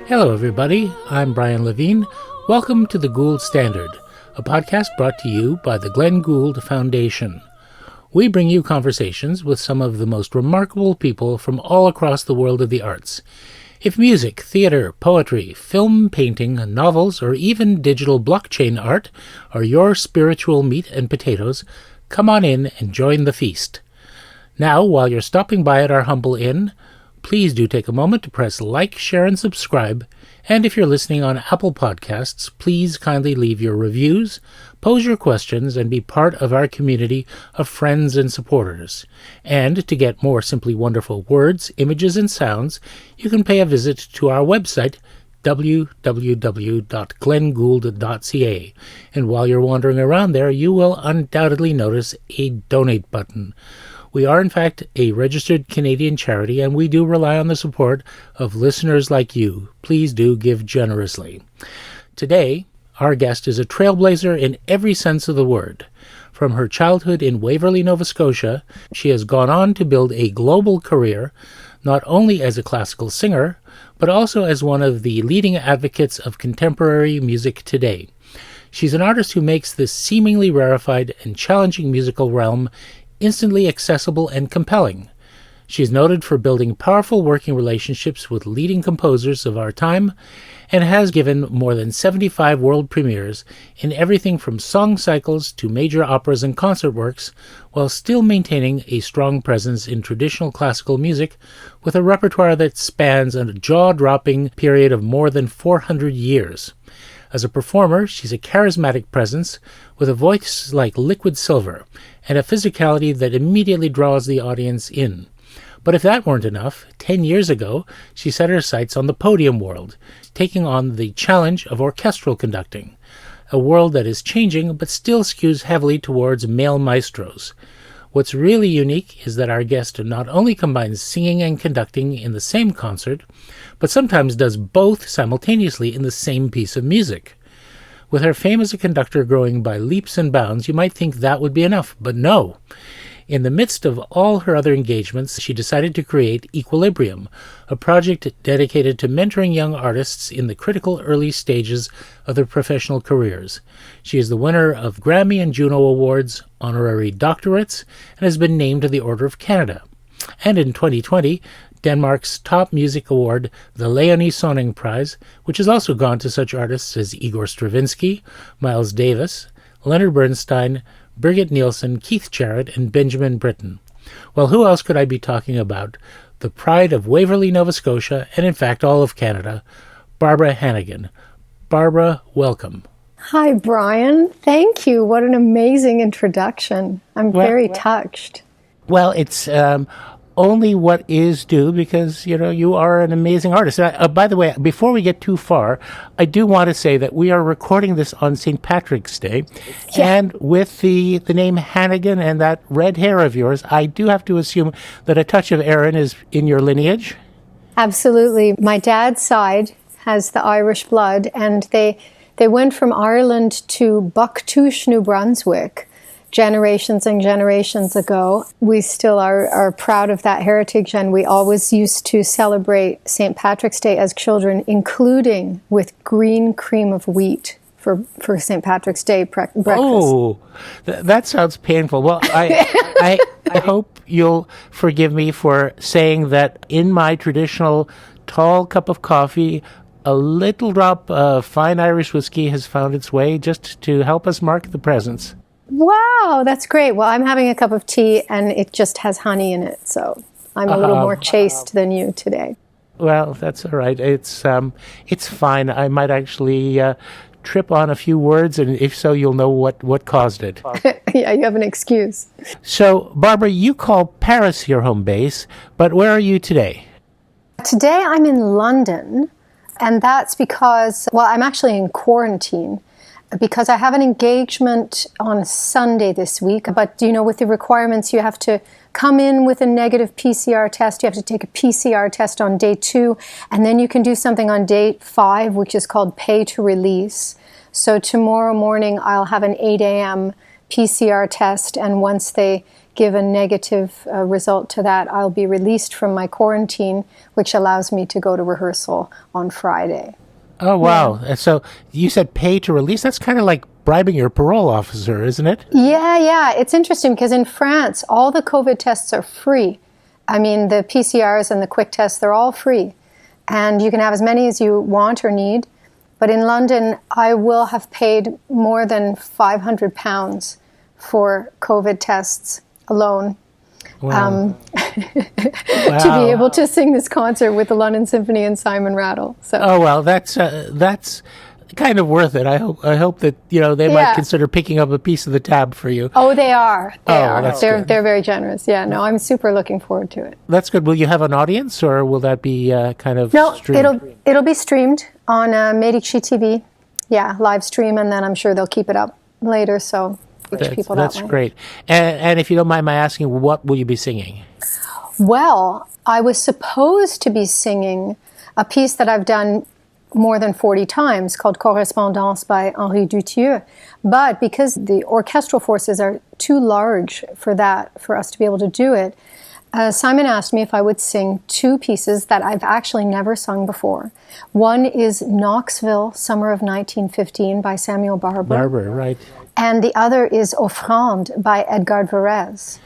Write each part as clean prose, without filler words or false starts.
Hello, everybody. I'm Brian Levine. Welcome to the Gould Standard, a podcast brought to you by the Glenn Gould Foundation. We bring you conversations with some of the most remarkable people from all across the world of the arts. If music, theater, poetry, film, painting, novels, or even digital blockchain art are your spiritual meat and potatoes, come on in and join the feast. Now, while you're stopping by at our humble inn, please do take a moment to press like, share, and subscribe. And if you're listening on Apple Podcasts, please kindly leave your reviews, pose your questions, and be part of our community of friends and supporters. And to get more simply wonderful words, images, and sounds, you can pay a visit to our website, www.glenngould.ca. And while you're wandering around there, you will undoubtedly notice a donate button. We are, in fact, a registered Canadian charity, and we do rely on the support of listeners like you. Please do give generously. Today, our guest is a trailblazer in every sense of the word. From her childhood in Waverley, Nova Scotia, she has gone on to build a global career, not only as a classical singer, but also as one of the leading advocates of contemporary music today. She's an artist who makes this seemingly rarefied and challenging musical realm instantly accessible and compelling. She is noted for building powerful working relationships with leading composers of our time and has given more than 75 world premieres in everything from song cycles to major operas and concert works, while still maintaining a strong presence in traditional classical music with a repertoire that spans a jaw-dropping period of more than 400 years. As a performer, she's a charismatic presence with a voice like liquid silver and a physicality that immediately draws the audience in. But if that weren't enough, 10 years ago, she set her sights on the podium world, taking on the challenge of orchestral conducting, a world that is changing but still skews heavily towards male maestros. What's really unique is that our guest not only combines singing and conducting in the same concert, but sometimes does both simultaneously in the same piece of music. With her fame as a conductor growing by leaps and bounds, you might think that would be enough, but no. In the midst of all her other engagements, she decided to create Equilibrium, a project dedicated to mentoring young artists in the critical early stages of their professional careers. She is the winner of Grammy and Juno Awards, honorary doctorates, and has been named to the Order of Canada. And in 2020, Denmark's top music award, the Leonie Sonning Prize, which has also gone to such artists as Igor Stravinsky, Miles Davis, Leonard Bernstein, Birgit Nilsson, Keith Jarrett, and Benjamin Britten. Well, who else could I be talking about? The pride of Waverly, Nova Scotia, and in fact all of Canada, Barbara Hannigan. Barbara, welcome. Hi, Brian. Thank you. What an amazing introduction. I'm very touched. Well, it's only what is due because, you are an amazing artist. By the way, before we get too far, I do want to say that we are recording this on St. Patrick's Day. Yeah. And with the name Hannigan and that red hair of yours, I do have to assume that a touch of Erin is in your lineage? Absolutely. My dad's side has the Irish blood, and they went from Ireland to Bucktouche, New Brunswick, generations and generations ago. We still are proud of that heritage, and we always used to celebrate St. Patrick's Day as children, including with green cream of wheat for St. Patrick's Day breakfast. Oh, that sounds painful. Well, I hope you'll forgive me for saying that in my traditional tall cup of coffee, a little drop of fine Irish whiskey has found its way just to help us mark the presence. Wow, that's great. Well, I'm having a cup of tea, and it just has honey in it, so I'm a little more chaste than you today. Well, that's all right. It's fine. I might actually trip on a few words, and if so, you'll know what caused it. Yeah, you have an excuse. So, Barbara, you call Paris your home base, but where are you today? Today I'm in London, and that's because, I'm actually in quarantine, because I have an engagement on Sunday this week. But, with the requirements, you have to come in with a negative PCR test. You have to take a PCR test on day 2, and then you can do something on day 5, which is called pay to release. So tomorrow morning, I'll have an 8 a.m. PCR test, and once they give a negative result to that, I'll be released from my quarantine, which allows me to go to rehearsal on Friday. Oh, wow. Yeah. So you said pay to release? That's kind of like bribing your parole officer, isn't it? Yeah. It's interesting because in France, all the COVID tests are free. I mean, the PCRs and the quick tests, they're all free. And you can have as many as you want or need. But in London, I will have paid more than £500 for COVID tests alone. Wow. To be able to sing this concert with the London Symphony and Simon Rattle. So. Oh, well, that's kind of worth it. I hope that they might consider picking up a piece of the tab for you. Oh, they are. They're good. very generous. Yeah, no, I'm super looking forward to it. That's good. Will you have an audience, or will that be kind of streamed? No, it'll be streamed on Medici TV. Yeah, live stream, and then I'm sure they'll keep it up later. So reach people that way. That's great. And if you don't mind my asking, what will you be singing? Well, I was supposed to be singing a piece that I've done more than 40 times called Correspondance by Henri Duthieu. But because the orchestral forces are too large for us to be able to do it, Simon asked me if I would sing two pieces that I've actually never sung before. One is Knoxville, Summer of 1915 by Samuel Barber. Barber, right. And the other is Offrande by Edgard Varèse.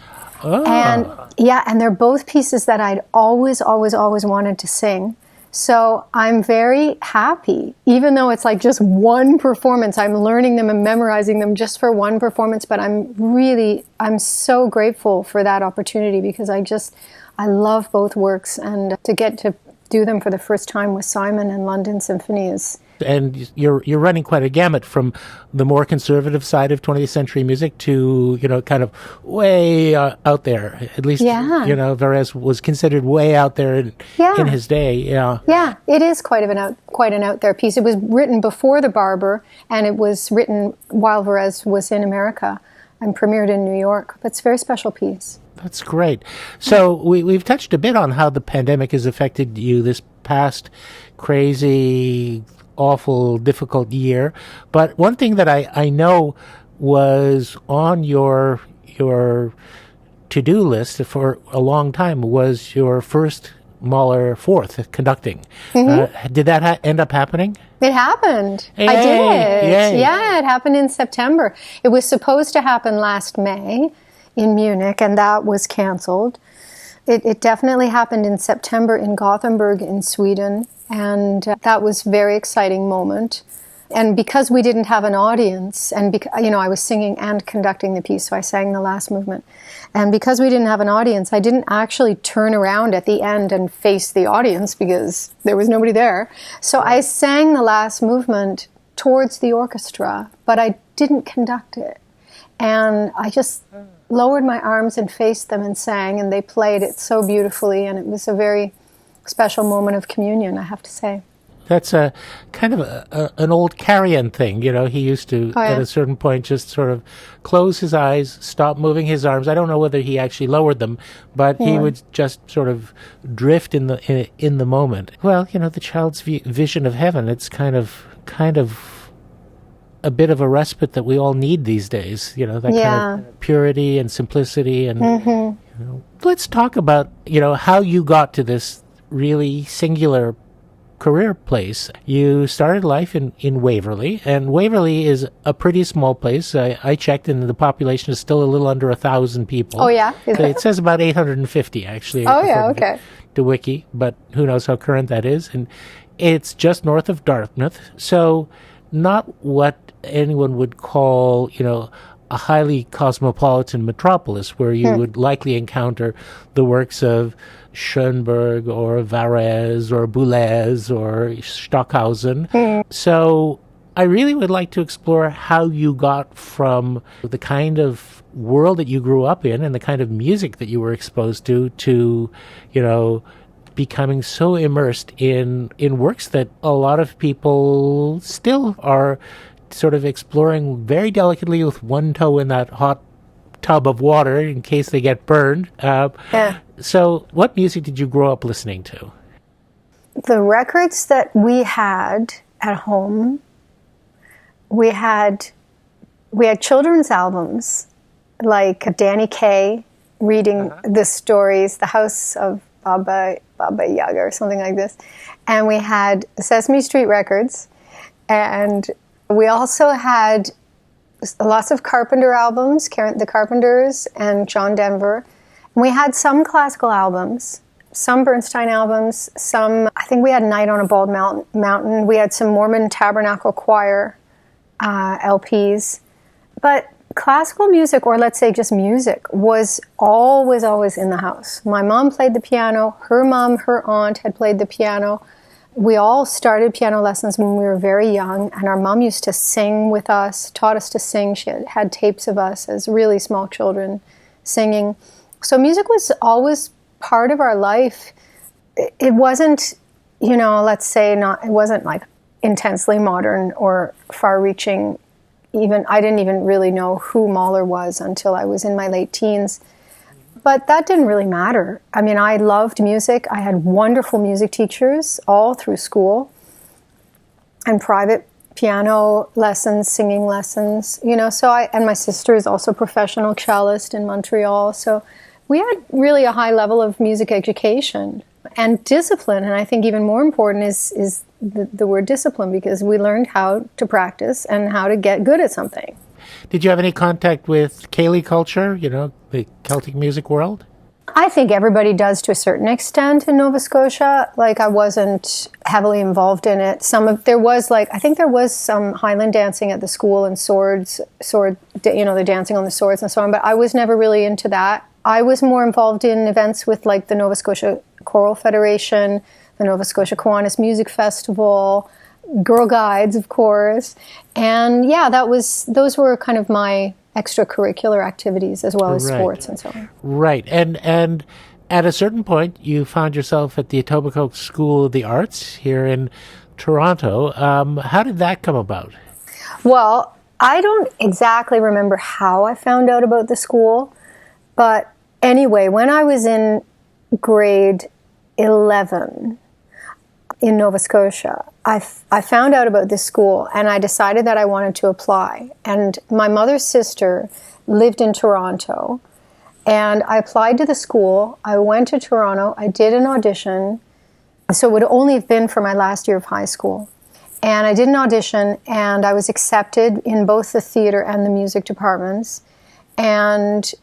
Oh. And they're both pieces that I'd always wanted to sing. So I'm very happy, even though it's like just one performance. I'm learning them and memorizing them just for one performance, but I'm so grateful for that opportunity because I love both works, and to get to do them for the first time with Simon and London Symphony is... And you're running quite a gamut from the more conservative side of 20th century music to, kind of way out there. At least, Varèse was considered way out there in his day. Yeah. Yeah, it is quite an out there piece. It was written before the Barber, and it was written while Varèse was in America and premiered in New York. But it's a very special piece. That's great. So we've touched a bit on how the pandemic has affected you this past crazy, awful, difficult year. But one thing that I know was on your to-do list for a long time was your first Mahler Fourth, conducting. Mm-hmm. Did that end up happening? It happened. Yay, I did. yay. Yeah, it happened in September. It was supposed to happen last May in Munich, and that was canceled. It definitely happened in September in Gothenburg in Sweden, and that was a very exciting moment. And because we didn't have an audience, and I was singing and conducting the piece, so I sang the last movement. And because we didn't have an audience, I didn't actually turn around at the end and face the audience because there was nobody there. So I sang the last movement towards the orchestra, but I didn't conduct it. And I just lowered my arms and faced them and sang, and they played it so beautifully, and it was a very special moment of communion, I have to say. That's a kind of an old Carrion thing, He used to, at a certain point, just sort of close his eyes, stop moving his arms. I don't know whether he actually lowered them, but he would just sort of drift in the moment. Well, the child's vision of heaven, it's kind of a bit of a respite that we all need these days, that kind of purity and simplicity. And let's talk about, how you got to this really singular career place. You started life in Waverly, and Waverly is a pretty small place. I checked, and the population is still a little under 1,000 people. Oh, yeah? It says about 850, actually. Oh, yeah, okay. To Wiki, but who knows how current that is. And it's just north of Dartmouth, so not what anyone would call, a highly cosmopolitan metropolis where you would likely encounter the works of Schoenberg or Varèse or Boulez or Stockhausen. So I really would like to explore how you got from the kind of world that you grew up in and the kind of music that you were exposed to, becoming so immersed in works that a lot of people still are sort of exploring very delicately with one toe in that hot tub of water in case they get burned. So what music did you grow up listening to? The records that we had at home, we had children's albums like Danny Kaye reading the stories, The House of Baba Yaga or something like this. And we had Sesame Street records, and we also had lots of Carpenter albums, the Carpenters and John Denver. And we had some classical albums, some Bernstein albums, I think we had Night on a Bald Mountain. We had some Mormon Tabernacle Choir LPs. But classical music, or let's say just music, was always in the house. My mom played the piano. Her mom, her aunt had played the piano. We all started piano lessons when we were very young, and our mom used to sing with us, taught us to sing. She had tapes of us as really small children singing. So music was always part of our life. It wasn't, let's say it wasn't like intensely modern or far-reaching. Even I didn't even really know who Mahler was until I was in my late teens. But that didn't really matter. I mean, I loved music. I had wonderful music teachers all through school, and private piano lessons, singing lessons, and my sister is also a professional cellist in Montreal. So we had really a high level of music education and discipline. And I think even more important is the word discipline, because we learned how to practice and how to get good at something. Did you have any contact with Ceilidh culture, the Celtic music world? I think everybody does to a certain extent in Nova Scotia. Like, I wasn't heavily involved in it. There was some Highland dancing at the school and the dancing on the swords and so on, but I was never really into that. I was more involved in events with like the Nova Scotia Choral Federation, the Nova Scotia Kiwanis Music Festival, Girl Guides, of course. And yeah, those were kind of my extracurricular activities, as well as sports and so on. Right. And at a certain point, you found yourself at the Etobicoke School of the Arts here in Toronto. How did that come about? Well, I don't exactly remember how I found out about the school, but anyway, when I was in grade 11 in Nova Scotia, I found out about this school, and I decided that I wanted to apply. And my mother's sister lived in Toronto, and I applied to the school. I went to Toronto. I did an audition. So it would only have been for my last year of high school. And I did an audition, and I was accepted in both the theater and the music departments. And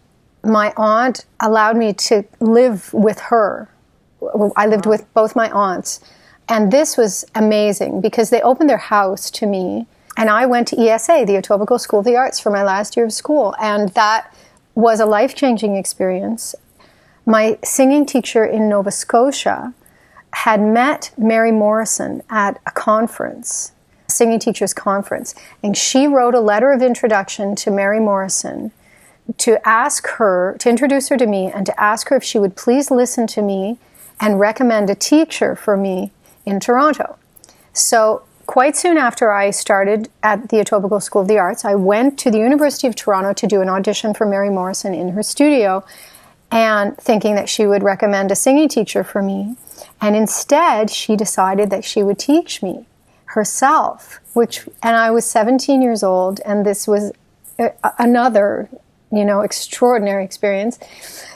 my aunt allowed me to live with her. I lived with both my aunts. And this was amazing because they opened their house to me. And I went to ESA, the Etobicoke School of the Arts, for my last year of school. And that was a life-changing experience. My singing teacher in Nova Scotia had met Mary Morrison at a conference, a singing teachers conference. And she wrote a letter of introduction to Mary Morrison to introduce her to me and to ask her if she would please listen to me and recommend a teacher for me in Toronto. So quite soon after I started at the Etobicoke School of the Arts, I went to the University of Toronto to do an audition for Mary Morrison in her studio, and thinking that she would recommend a singing teacher for me. And instead, she decided that she would teach me herself, and I was 17 years old, and this was another, extraordinary experience.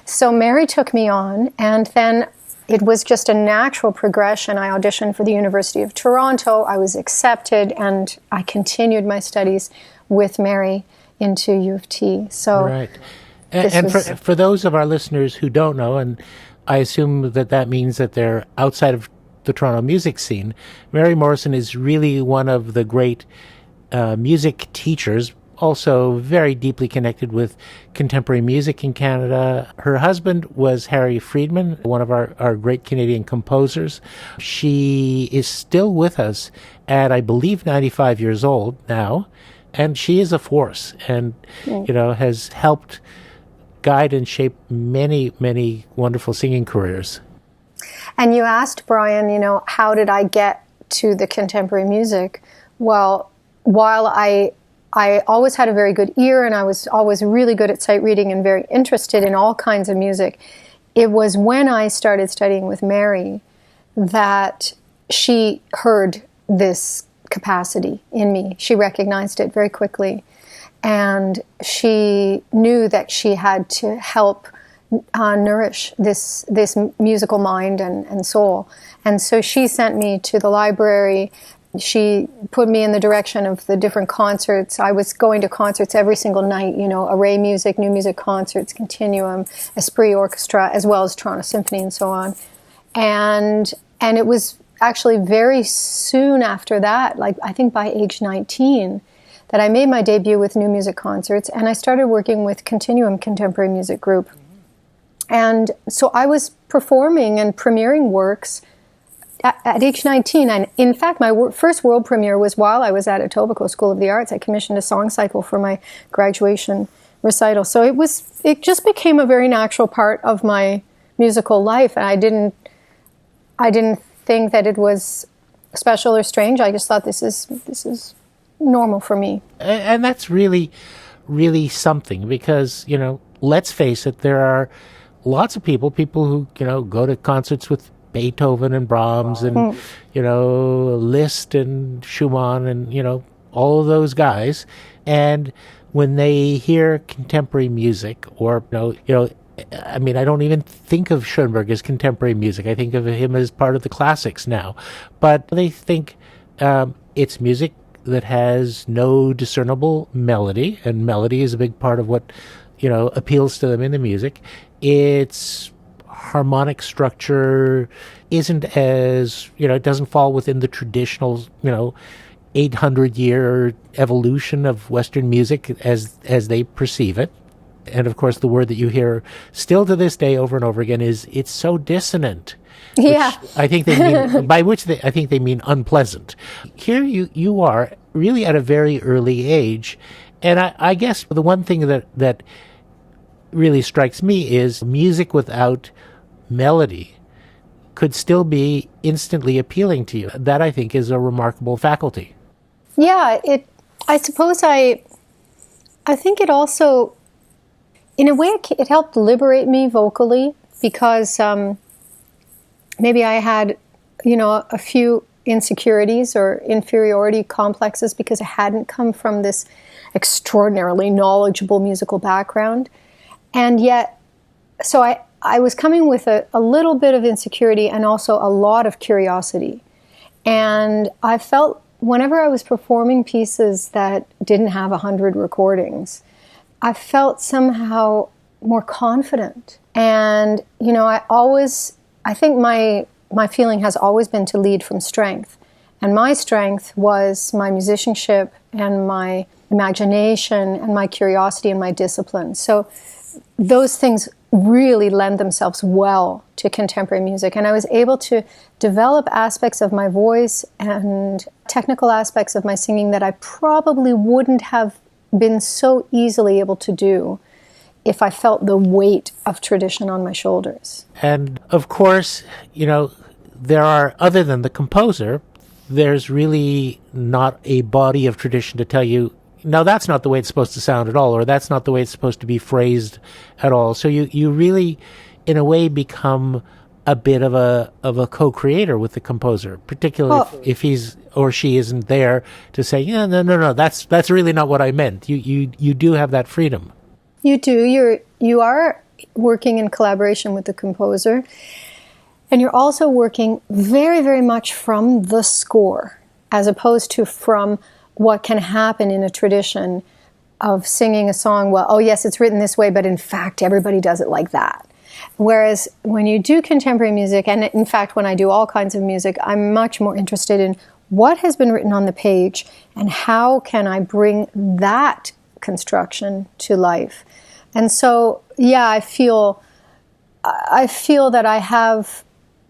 So Mary took me on, and then it was just a natural progression. I auditioned for the University of Toronto. I was accepted, and I continued my studies with Mary into U of T. So, right. And for those of our listeners who don't know, and I assume that means that they're outside of the Toronto music scene, Mary Morrison is really one of the great music teachers, also very deeply connected with contemporary music in Canada. Her husband was Harry Friedman, one of our great Canadian composers. She is still with us at, I believe, 95 years old now, and she is a force and, has helped guide and shape many, many wonderful singing careers. And you asked, Brian, how did I get to the contemporary music? Well, while I always had a very good ear, and I was always really good at sight reading and very interested in all kinds of music. It was when I started studying with Mary that she heard this capacity in me. She recognized it very quickly. And she knew that she had to help nourish this musical mind and soul. And so she sent me to the library. She put me in the direction of the different concerts. I was going to concerts every single night, Array Music, New Music Concerts, Continuum, Esprit Orchestra, as well as Toronto Symphony and so on. And it was actually very soon after that, like I think by age 19, that I made my debut with New Music Concerts, and I started working with Continuum Contemporary Music Group. And so I was performing and premiering works at age 19. And in fact, my first world premiere was while I was at Etobicoke School of the Arts. I commissioned a song cycle for my graduation recital. So it just became a very natural part of my musical life. And I didn't think that it was special or strange. I just thought this is normal for me. And that's really, really something, because, let's face it, there are lots of people who, go to concerts with Beethoven and Brahms and, Liszt and Schumann and, all of those guys. And when they hear contemporary music or, I mean, I don't even think of Schoenberg as contemporary music. I think of him as part of the classics now. But they think it's music that has no discernible melody, and melody is a big part of what, appeals to them in the music. Its harmonic structure isn't as, it doesn't fall within the traditional, 800-year evolution of Western music as they perceive it. And of course, the word that you hear still to this day over and over again is it's so dissonant. Yeah. I think they mean, I think they mean unpleasant. Here you are really at a very early age. And I guess the one thing that really strikes me is music without melody could still be instantly appealing to you. That, I think, is a remarkable faculty. Yeah, I suppose I think it also, in a way, it helped liberate me vocally, because maybe I had, a few insecurities or inferiority complexes because I hadn't come from this extraordinarily knowledgeable musical background. And yet, so I was coming with a little bit of insecurity and also a lot of curiosity. And I felt whenever I was performing pieces that didn't have 100 recordings, I felt somehow more confident. And, I think my feeling has always been to lead from strength. And my strength was my musicianship and my imagination and my curiosity and my discipline. So those things really lend themselves well to contemporary music. And I was able to develop aspects of my voice and technical aspects of my singing that I probably wouldn't have been so easily able to do if I felt the weight of tradition on my shoulders. And of course, there are, other than the composer, there's really not a body of tradition to tell you, no, that's not the way it's supposed to sound at all, or that's not the way it's supposed to be phrased at all. So you really, in a way, become a bit of a co-creator with the composer, particularly if he's or she isn't there to say, no, that's really not what I meant. You do have that freedom. You do. You are working in collaboration with the composer, and you're also working very, very much from the score, as opposed to from what can happen in a tradition of singing a song, well, oh yes, it's written this way, but in fact, everybody does it like that. Whereas when you do contemporary music, and in fact, when I do all kinds of music, I'm much more interested in what has been written on the page and how can I bring that construction to life. And so, yeah, I feel that I have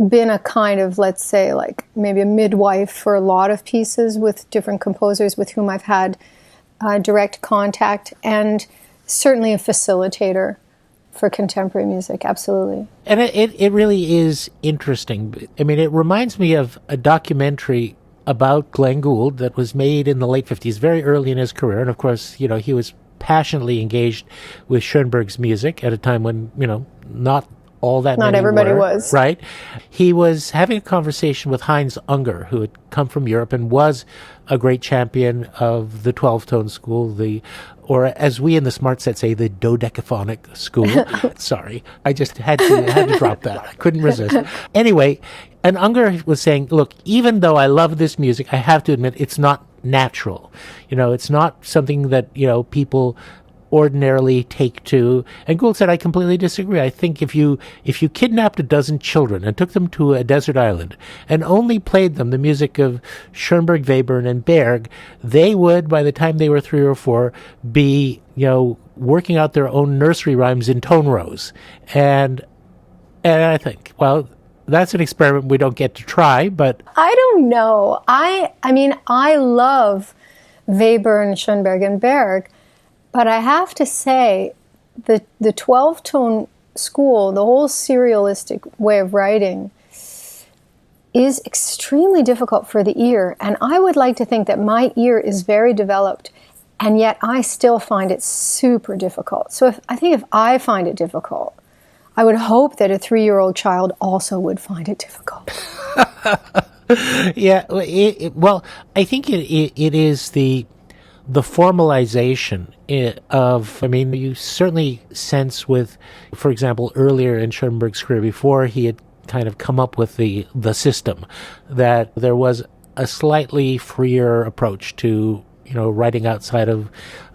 been a kind of, let's say, like maybe a midwife for a lot of pieces with different composers with whom I've had direct contact, and certainly a facilitator for contemporary music, absolutely. And it really is interesting. I mean, it reminds me of a documentary about Glenn Gould that was made in the late 50s, very early in his career. And of course, he was passionately engaged with Schoenberg's music at a time when, not all that Not many everybody were, was. right? He was having a conversation with Heinz Unger, who had come from Europe and was a great champion of the 12-tone school, or as we in the smart set say, the dodecaphonic school. Sorry, I just had to drop that. I couldn't resist. Anyway, and Unger was saying, look, even though I love this music, I have to admit it's not natural. It's not something that, people ordinarily take to. And Gould said, I completely disagree. I think if you kidnapped a dozen children and took them to a desert island and only played them the music of Schoenberg, Webern, and Berg, they would, by the time they were 3 or 4, be, working out their own nursery rhymes in tone rows. And I think, well, that's an experiment we don't get to try, but I don't know. I mean, I love Webern, Schoenberg, and Berg, but I have to say the 12-tone school, the whole serialistic way of writing, is extremely difficult for the ear. And I would like to think that my ear is very developed, and yet I still find it super difficult. So I think if I find it difficult, I would hope that a 3-year-old child also would find it difficult. Yeah, well, I think it is the formalization of, you certainly sense with, for example, earlier in Schoenberg's career, before he had kind of come up with the system, that there was a slightly freer approach to, writing out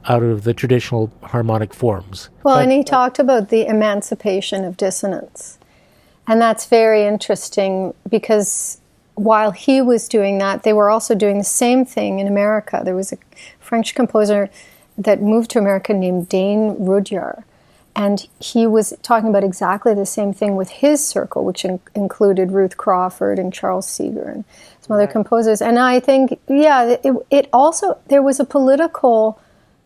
of the traditional harmonic forms. Well, and he talked about the emancipation of dissonance. And that's very interesting because while he was doing that, they were also doing the same thing in America. There was a French composer that moved to America named Dane Rudyard. And he was talking about exactly the same thing with his circle, which included Ruth Crawford and Charles Seeger and some other composers. And I think, it also, there was a political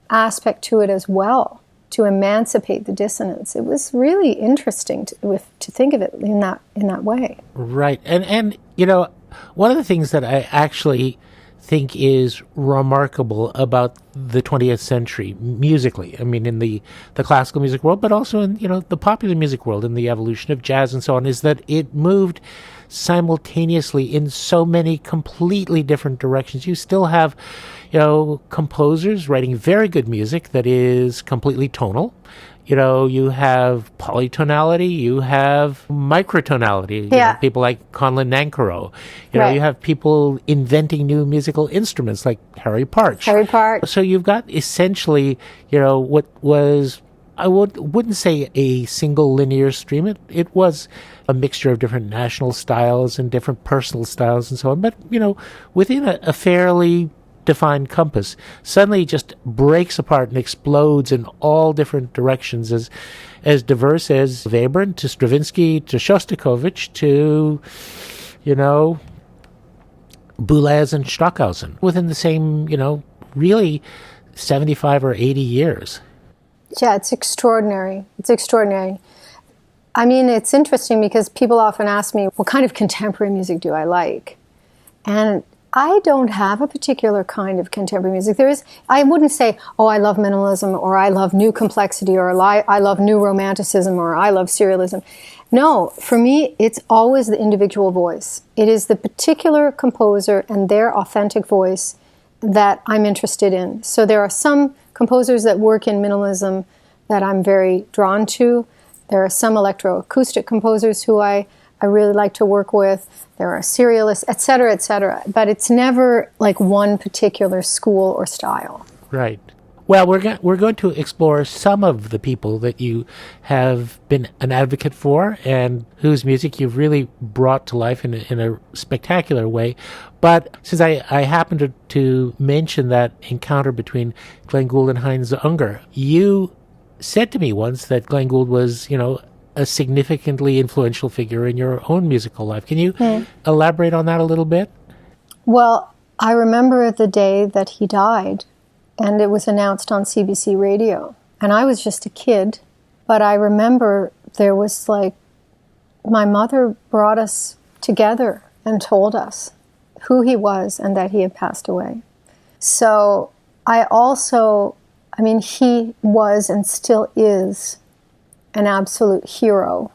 aspect to it as well, to emancipate the dissonance. It was really interesting to think of it in that way. Right. And one of the things that I actually think is remarkable about the 20th century musically, in the classical music world, but also in, the popular music world, in the evolution of jazz and so on, is that it moved simultaneously in so many completely different directions. You still have, composers writing very good music that is completely tonal. You have polytonality, you have microtonality. People like Conlon Nancarrow. You have people inventing new musical instruments like Harry Partch. So you've got essentially, what was, I wouldn't say a single linear stream. It was a mixture of different national styles and different personal styles and so on. But, within a fairly defined compass, suddenly just breaks apart and explodes in all different directions, as diverse as Webern to Stravinsky to Shostakovich to, Boulez and Stockhausen, within the same, really 75 or 80 years. Yeah, it's extraordinary. It's extraordinary. It's interesting because people often ask me, what kind of contemporary music do I like? And I don't have a particular kind of contemporary music. I wouldn't say, I love minimalism, or I love new complexity, or I love new romanticism, or I love serialism. No, for me, it's always the individual voice. It is the particular composer and their authentic voice that I'm interested in. So there are some composers that work in minimalism that I'm very drawn to. There are some electroacoustic composers who I really like to work with. There are serialists, et cetera, but it's never like one particular school or style. Right. Well, we're going to explore some of the people that you have been an advocate for and whose music you've really brought to life in a spectacular way. But since I happened to mention that encounter between Glenn Gould and Heinz Unger, you said to me once that Glenn Gould was, a significantly influential figure in your own musical life. Can you elaborate on that a little bit? Well, I remember the day that he died, and it was announced on CBC radio. And I was just a kid, but I remember there was my mother brought us together and told us who he was and that he had passed away. So I also, he was and still is an absolute hero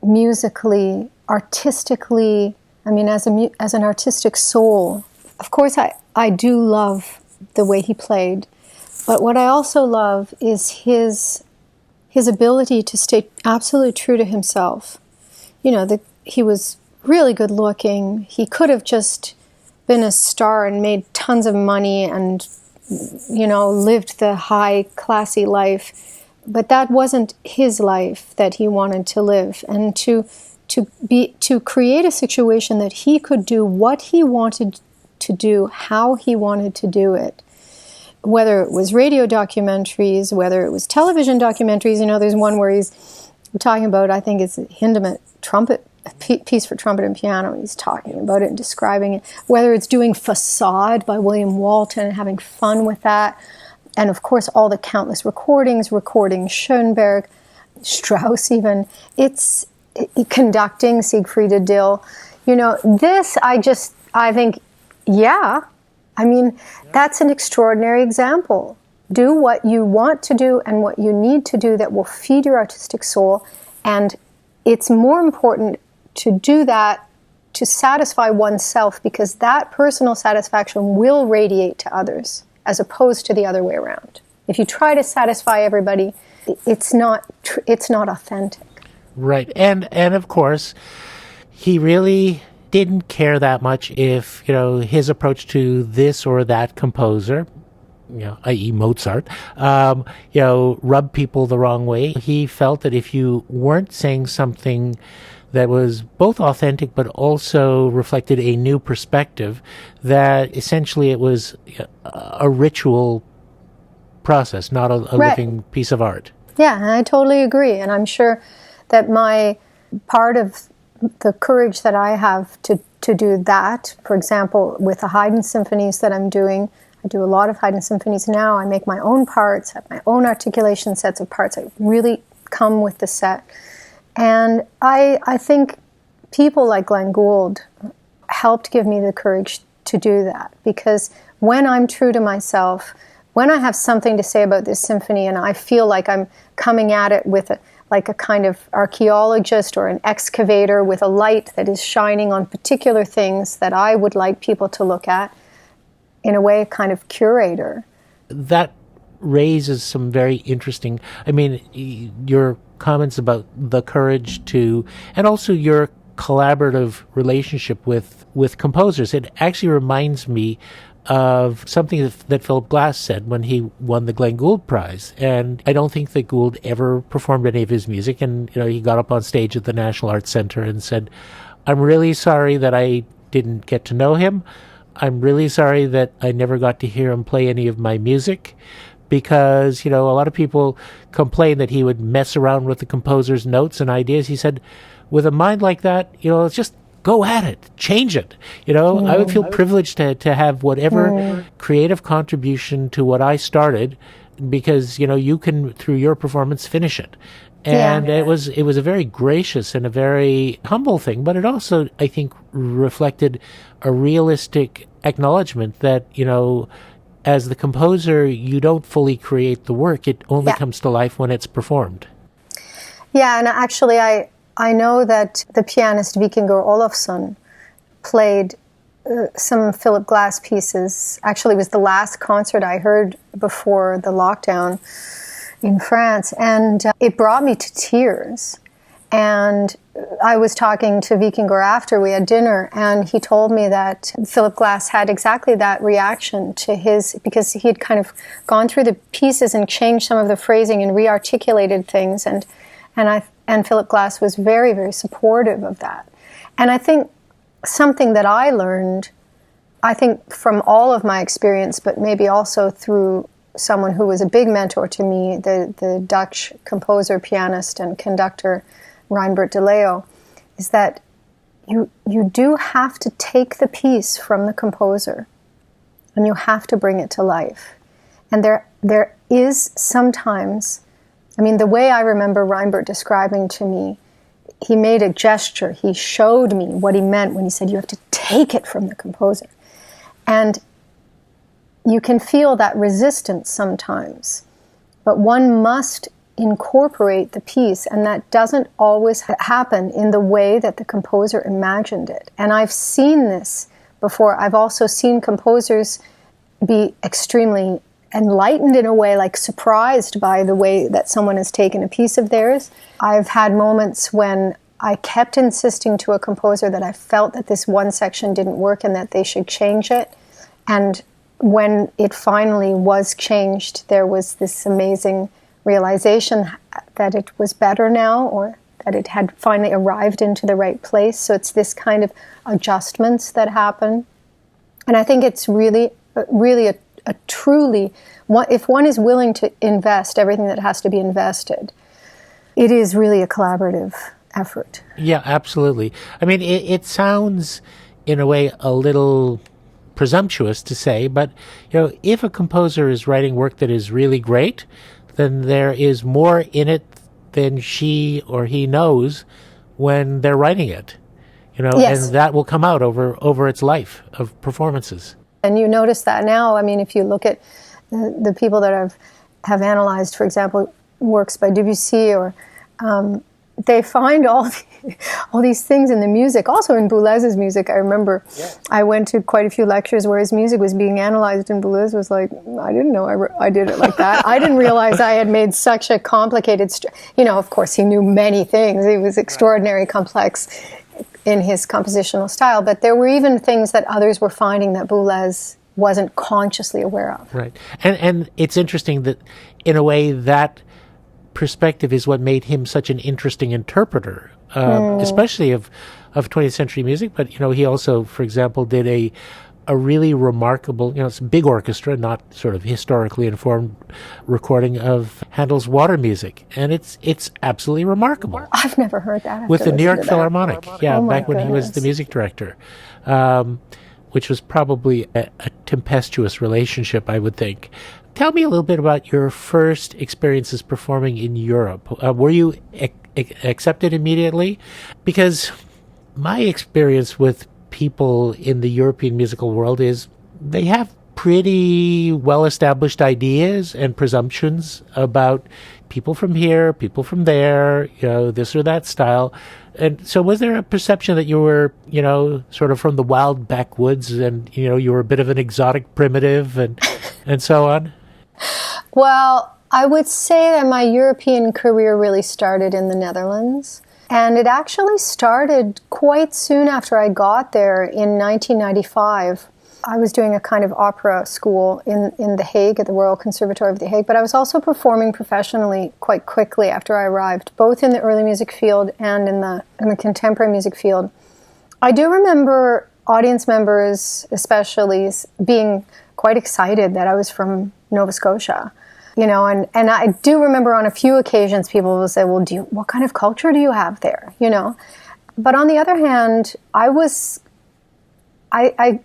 musically, artistically, I mean, as an artistic soul. Of course, I do love the way he played, but what I also love is his ability to stay absolutely true to himself. You know, he was really good looking. He could have just been a star and made tons of money and, you know, lived the high, classy life. But that wasn't his life that he wanted to live. And to create a situation that he could do what he wanted to do, how he wanted to do it, whether it was radio documentaries, whether it was television documentaries. You know, there's one where he's talking about, I think it's a Hindemith trumpet, a piece for trumpet and piano. He's talking about it and describing it. Whether it's doing Facade by William Walton and having fun with that. And of course, all the countless recordings, recording Schoenberg, Strauss even. It's conducting Siegfried Dill. You know, this, I think, yeah. I mean, that's an extraordinary example. Do what you want to do and what you need to do that will feed your artistic soul. And it's more important to do that to satisfy oneself, because that personal satisfaction will radiate to others as opposed to the other way around. If you try to satisfy everybody, it's not authentic. Right. And of course, he really didn't care that much if, you know, his approach to this or that composer, you know, i.e. Mozart, you know, rubbed people the wrong way. He felt that if you weren't saying something that was both authentic but also reflected a new perspective, that essentially it was a ritual process, not a living piece of art. Yeah, I totally agree. And I'm sure that my part of the courage that I have to do that, for example, with the Haydn symphonies that I'm doing, I do a lot of Haydn symphonies now. I make my own parts, have my own articulation sets of parts. I really come with the set. And I think people like Glenn Gould helped give me the courage to do that, because when I'm true to myself, when I have something to say about this symphony and I feel like I'm coming at it with like a kind of archaeologist or an excavator with a light that is shining on particular things that I would like people to look at, in a way, kind of curator. That raises some very interesting, I mean, your comments about the courage to, and also your collaborative relationship with composers. It actually reminds me of something that Philip Glass said when he won the Glenn Gould Prize. And I don't think that Gould ever performed any of his music. And, you know, he got up on stage at the National Arts Center and said, "I'm really sorry that I didn't get to know him. I'm really sorry that I never got to hear him play any of my music." Because, you know, a lot of people complain that he would mess around with the composer's notes and ideas. He said, with a mind like that, you know, it's just go at it, change it. You know, I would feel privileged to have whatever creative contribution to what I started, because, you know, you can, through your performance, finish it. And it was a very gracious and a very humble thing, but it also, I think, reflected a realistic acknowledgement that, you know, as the composer, you don't fully create the work. It only comes to life when it's performed. Yeah, and actually I know that the pianist Vikingur Olofsson played some Philip Glass pieces. Actually, it was the last concert I heard before the lockdown in France, and it brought me to tears. And I was talking to Vikingur after we had dinner, and he told me that Philip Glass had exactly that reaction to his, because he had kind of gone through the pieces and changed some of the phrasing and re-articulated things, and Philip Glass was very, very supportive of that. And I think something that I learned, I think from all of my experience, but maybe also through someone who was a big mentor to me, the Dutch composer, pianist, and conductor Reinbert de Leo, is that you do have to take the piece from the composer and you have to bring it to life. And there is sometimes, I mean, the way I remember Reinbert describing to me, he made a gesture, he showed me what he meant when he said you have to take it from the composer. And you can feel that resistance sometimes, but one must incorporate the piece, and that doesn't always happen in the way that the composer imagined it. And I've seen this before. I've also seen composers be extremely enlightened in a way, like surprised by the way that someone has taken a piece of theirs. I've had moments when I kept insisting to a composer that I felt that this one section didn't work and that they should change it. And when it finally was changed, there was this amazing realization that it was better now, or that it had finally arrived into the right place. So it's this kind of adjustments that happen. And I think it's really a truly, if one is willing to invest everything that has to be invested, it is really a collaborative effort. Yeah, absolutely. I mean, it sounds in a way a little presumptuous to say, but if a composer is writing work that is really great, then there is more in it than she or he knows when they're writing it. Yes. And that will come out over its life of performances. And you notice that now. I mean, if you look at the people that have analyzed, for example, works by Debussy, or they find all these things in the music. Also in Boulez's music, I remember I went to quite a few lectures where his music was being analyzed, and Boulez was like, I didn't know I did it like that. I didn't realize I had made such a complicated... of course, he knew many things. He was extraordinarily complex in his compositional style, but there were even things that others were finding that Boulez wasn't consciously aware of. Right. And it's interesting that, in a way, that perspective is what made him such an interesting interpreter, especially of 20th century music. But, he also, for example, did a really remarkable, it's a big orchestra, not sort of historically informed recording of Handel's Water Music. And it's absolutely remarkable. I've never heard that. With the New York Philharmonic, back when he was the music director, which was probably a tempestuous relationship, I would think. Tell me a little bit about your first experiences performing in Europe. Were you accepted immediately? Because my experience with people in the European musical world is they have pretty well-established ideas and presumptions about people from here, people from there, this or that style. And so was there a perception that you were, sort of from the wild backwoods and, you were a bit of an exotic primitive and so on? Well, I would say that my European career really started in the Netherlands. And it actually started quite soon after I got there in 1995. I was doing a kind of opera school in The Hague, at the Royal Conservatoire of The Hague, but I was also performing professionally quite quickly after I arrived, both in the early music field and in the contemporary music field. I do remember audience members especially being quite excited that I was from Nova Scotia. And I do remember on a few occasions people will say, well, what kind of culture do you have there? But on the other hand, I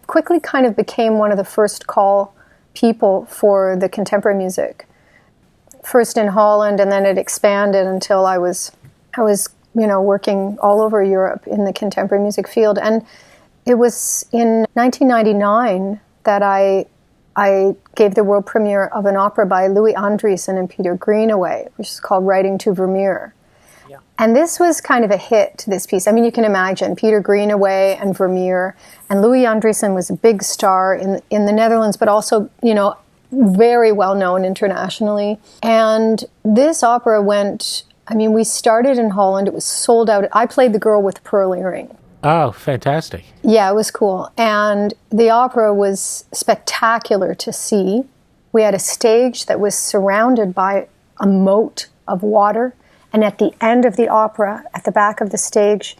quickly kind of became one of the first call people for the contemporary music. First in Holland, and then it expanded until I was working all over Europe in the contemporary music field. And it was in 1999 that I gave the world premiere of an opera by Louis Andriessen and Peter Greenaway, which is called Writing to Vermeer. Yeah. And this was kind of a hit, this piece. I mean, you can imagine Peter Greenaway and Vermeer, and Louis Andriessen was a big star in the Netherlands, but also, very well known internationally. And this opera we started in Holland, it was sold out. I played the girl with the pearl earring. Oh, fantastic. Yeah, it was cool. And the opera was spectacular to see. We had a stage that was surrounded by a moat of water. And at the end of the opera, at the back of the stage,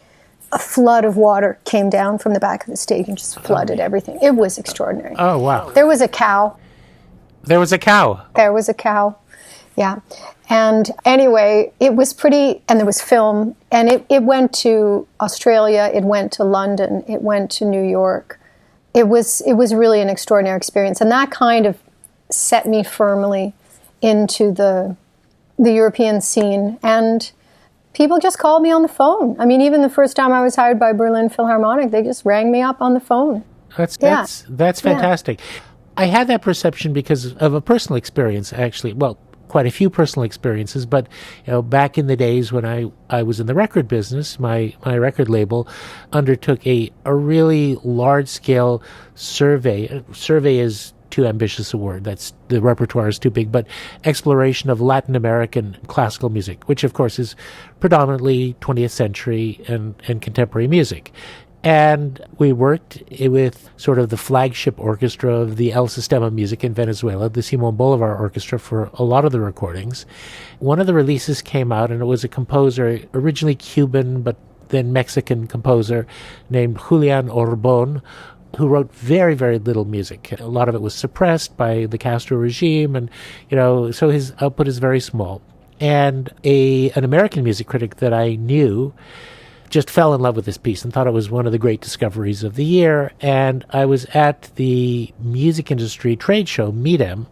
a flood of water came down from the back of the stage and just flooded everything. It was extraordinary. Oh, wow. There was a cow. There was a cow? There was a cow, yeah. And anyway, it was pretty, and there was film, and it went to Australia, it went to London, it went to New York. It was really an extraordinary experience, and that kind of set me firmly into the European scene. And people just called me on the phone. I mean, even the first time I was hired by Berlin Philharmonic, they just rang me up on the phone. That's fantastic. Yeah. I had that perception because of a personal experience, actually. Well, quite a few personal experiences, but back in the days when I was in the record business, my record label undertook a really large-scale survey. Survey is too ambitious a word. That's the repertoire is too big, but exploration of Latin American classical music, which of course is predominantly 20th century and contemporary music. And we worked with sort of the flagship orchestra of the El Sistema Music in Venezuela, the Simon Bolivar Orchestra, for a lot of the recordings. One of the releases came out, and it was a composer, originally Cuban, but then Mexican composer named Julian Orbon, who wrote very, very little music. A lot of it was suppressed by the Castro regime, and, so his output is very small. And an American music critic that I knew just fell in love with this piece and thought it was one of the great discoveries of the year. And I was at the music industry trade show, MIDEM,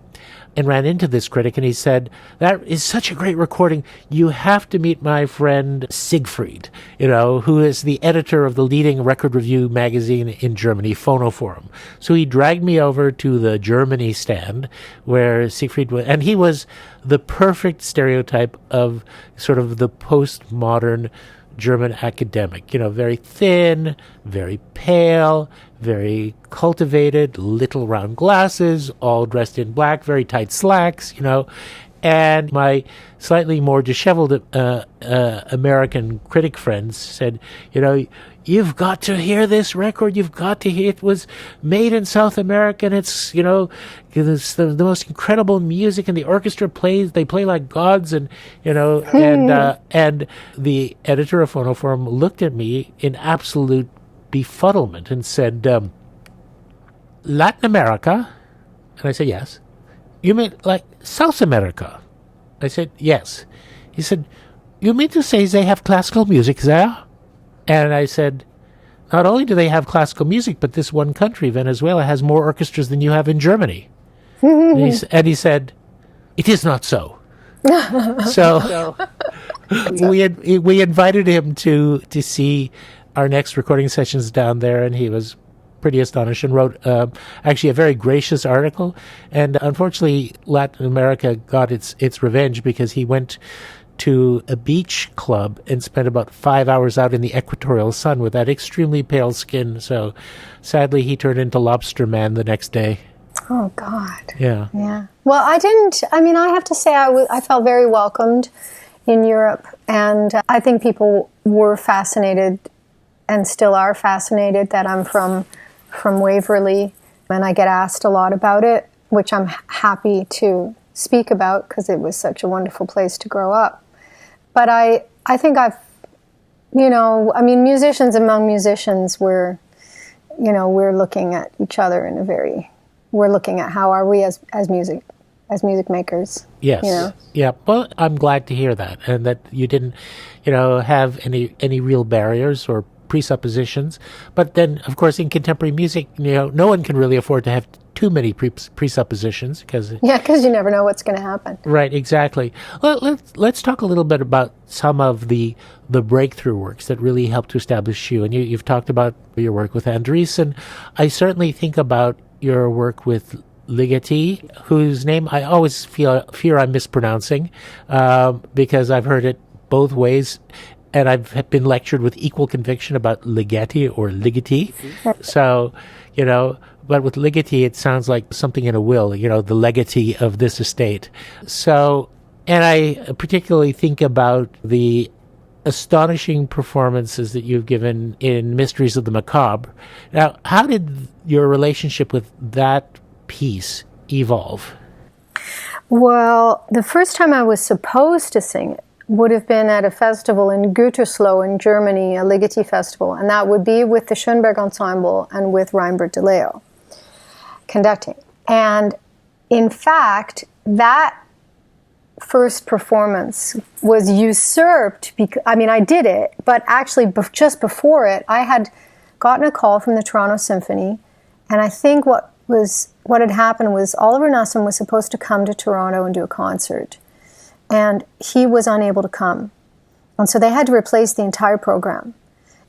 and ran into this critic, and he said, "That is such a great recording. You have to meet my friend Siegfried, who is the editor of the leading record review magazine in Germany, Phonoforum." So he dragged me over to the Germany stand where Siegfried was, and he was the perfect stereotype of sort of the postmodern German academic, very thin, very pale, very cultivated, little round glasses, all dressed in black, very tight slacks, And my slightly more disheveled American critic friends said, "You've got to hear this record. You've got to hear it. Was made in South America, and it's, it's the most incredible music, and the orchestra they play like gods." And, and the editor of Phonoforum looked at me in absolute befuddlement and said, "Latin America?" And I said, "Yes." "You mean like South America?" I said, "Yes." He said, "You mean to say they have classical music there?" And I said, "Not only do they have classical music, but this one country, Venezuela, has more orchestras than you have in Germany." And he said, "It is not so." So we invited him to see our next recording sessions down there, and he was pretty astonished and wrote actually a very gracious article. And unfortunately, Latin America got its revenge because he went to a beach club and spent about 5 hours out in the equatorial sun with that extremely pale skin. So sadly, he turned into Lobster Man the next day. Oh, God. Yeah. Yeah. Well, I have to say I felt very welcomed in Europe, and I think people were fascinated and still are fascinated that I'm from Waverly, and I get asked a lot about it, which I'm happy to speak about because it was such a wonderful place to grow up. But I think musicians among musicians, we're looking at each other we're looking at how are we as music makers. Yes. Yeah. Well, I'm glad to hear that, and that you didn't, have any real barriers or presuppositions. But then, of course, in contemporary music, no one can really afford to have too many presuppositions because you never know what's going to happen. Right, exactly. Let's talk a little bit about some of the breakthrough works that really helped to establish you. And you've talked about your work with Andriessen. I certainly think about your work with Ligeti, whose name I always fear I'm mispronouncing because I've heard it both ways. And I've been lectured with equal conviction about Ligeti or Ligeti. So, but with Ligeti, it sounds like something in a will, the legatee of this estate. So, and I particularly think about the astonishing performances that you've given in Mysteries of the Macabre. Now, how did your relationship with that piece evolve? Well, the first time I was supposed to sing it would have been at a festival in Gütersloh in Germany, a Ligeti festival, and that would be with the Schoenberg Ensemble and with Reinbert de Leo conducting. And in fact, that first performance was usurped I did it, but actually just before it, I had gotten a call from the Toronto Symphony, and I think what had happened was Oliver Nussbaum was supposed to come to Toronto and do a concert. And he was unable to come. And so they had to replace the entire program.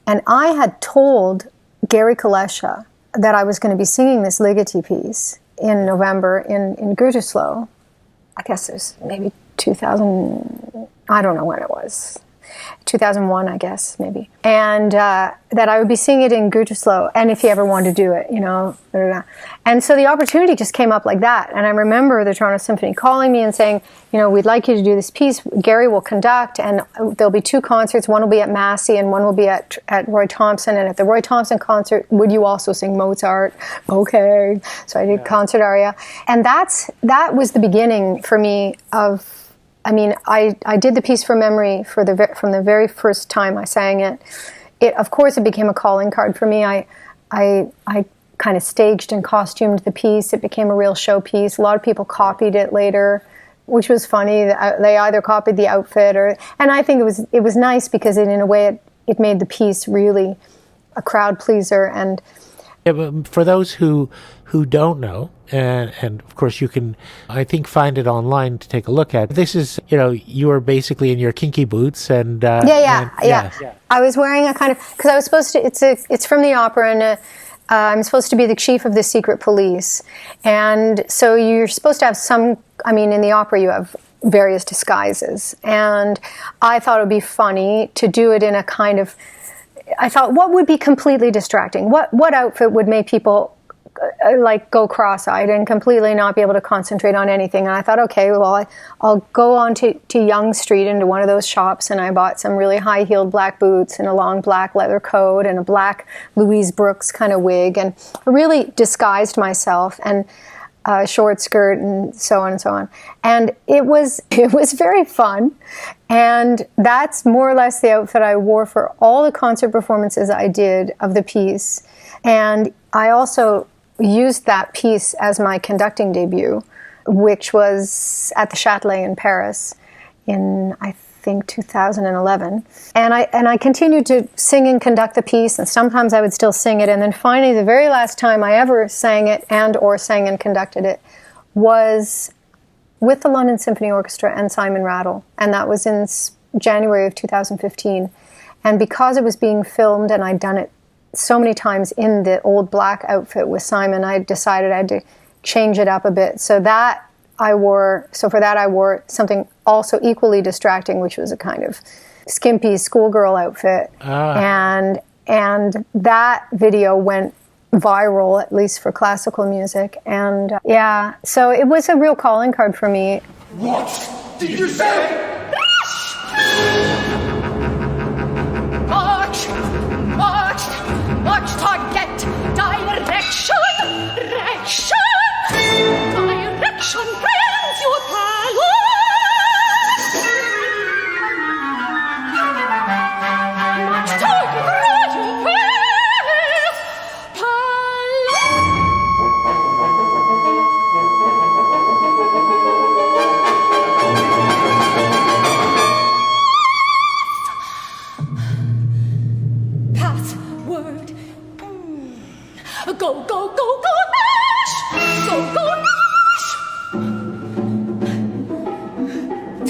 And I had told Gary Kalesha that I was going to be singing this Ligeti piece in November in Gütersloh. I guess there's maybe 2000, I don't know when it was. 2001, I guess, maybe. And that I would be singing it in Gütersloh, and if he ever wanted to do it, blah, blah, blah. And so the opportunity just came up like that. And I remember the Toronto Symphony calling me and saying, we'd like you to do this piece. Gary will conduct, and there'll be 2 concerts. One will be at Massey, and one will be at Roy Thompson. And at the Roy Thompson concert, would you also sing Mozart? Okay. So I did concert aria. And that was the beginning for me of, I did the piece from memory from the very first time I sang it. Of course, it became a calling card for me. I kind of staged and costumed the piece. It became a real showpiece. A lot of people copied it later, which was funny. They either copied the outfit and I think it was nice because in a way it made the piece really a crowd pleaser. And but for those who don't know, and of course you can, I think, find it online to take a look at. This is, you are basically in your Kinky boots and yeah. I was wearing a kind of, because I was supposed to. It's from the opera, and I'm supposed to be the chief of the secret police, and so you're supposed to have some. In the opera you have various disguises, and I thought it would be funny to do it in a kind of. I thought, what would be completely distracting? What outfit would make people go cross-eyed and completely not be able to concentrate on anything? And I thought, okay, well, I'll go on to Yonge Street into one of those shops, and I bought some really high-heeled black boots and a long black leather coat and a black Louise Brooks kind of wig, and really disguised myself, and a short skirt and so on and so on. And it was very fun. And that's more or less the outfit I wore for all the concert performances I did of the piece. And I also used that piece as my conducting debut, which was at the Châtelet in Paris in, I think, 2011. And I continued to sing and conduct the piece, and sometimes I would still sing it. And then finally, the very last time I ever sang it or sang and conducted it was with the London Symphony Orchestra and Simon Rattle. And that was in January of 2015. And because it was being filmed and I'd done it so many times in the old black outfit with Simon, I decided I had to change it up a bit. So for that I wore something also equally distracting, which was a kind of skimpy schoolgirl outfit. And that video went viral, at least for classical music. And so it was a real calling card for me. What did you say? March, target, direction, brings your palace. March target, Go, go, go, go, Nash! Go, go, Nash!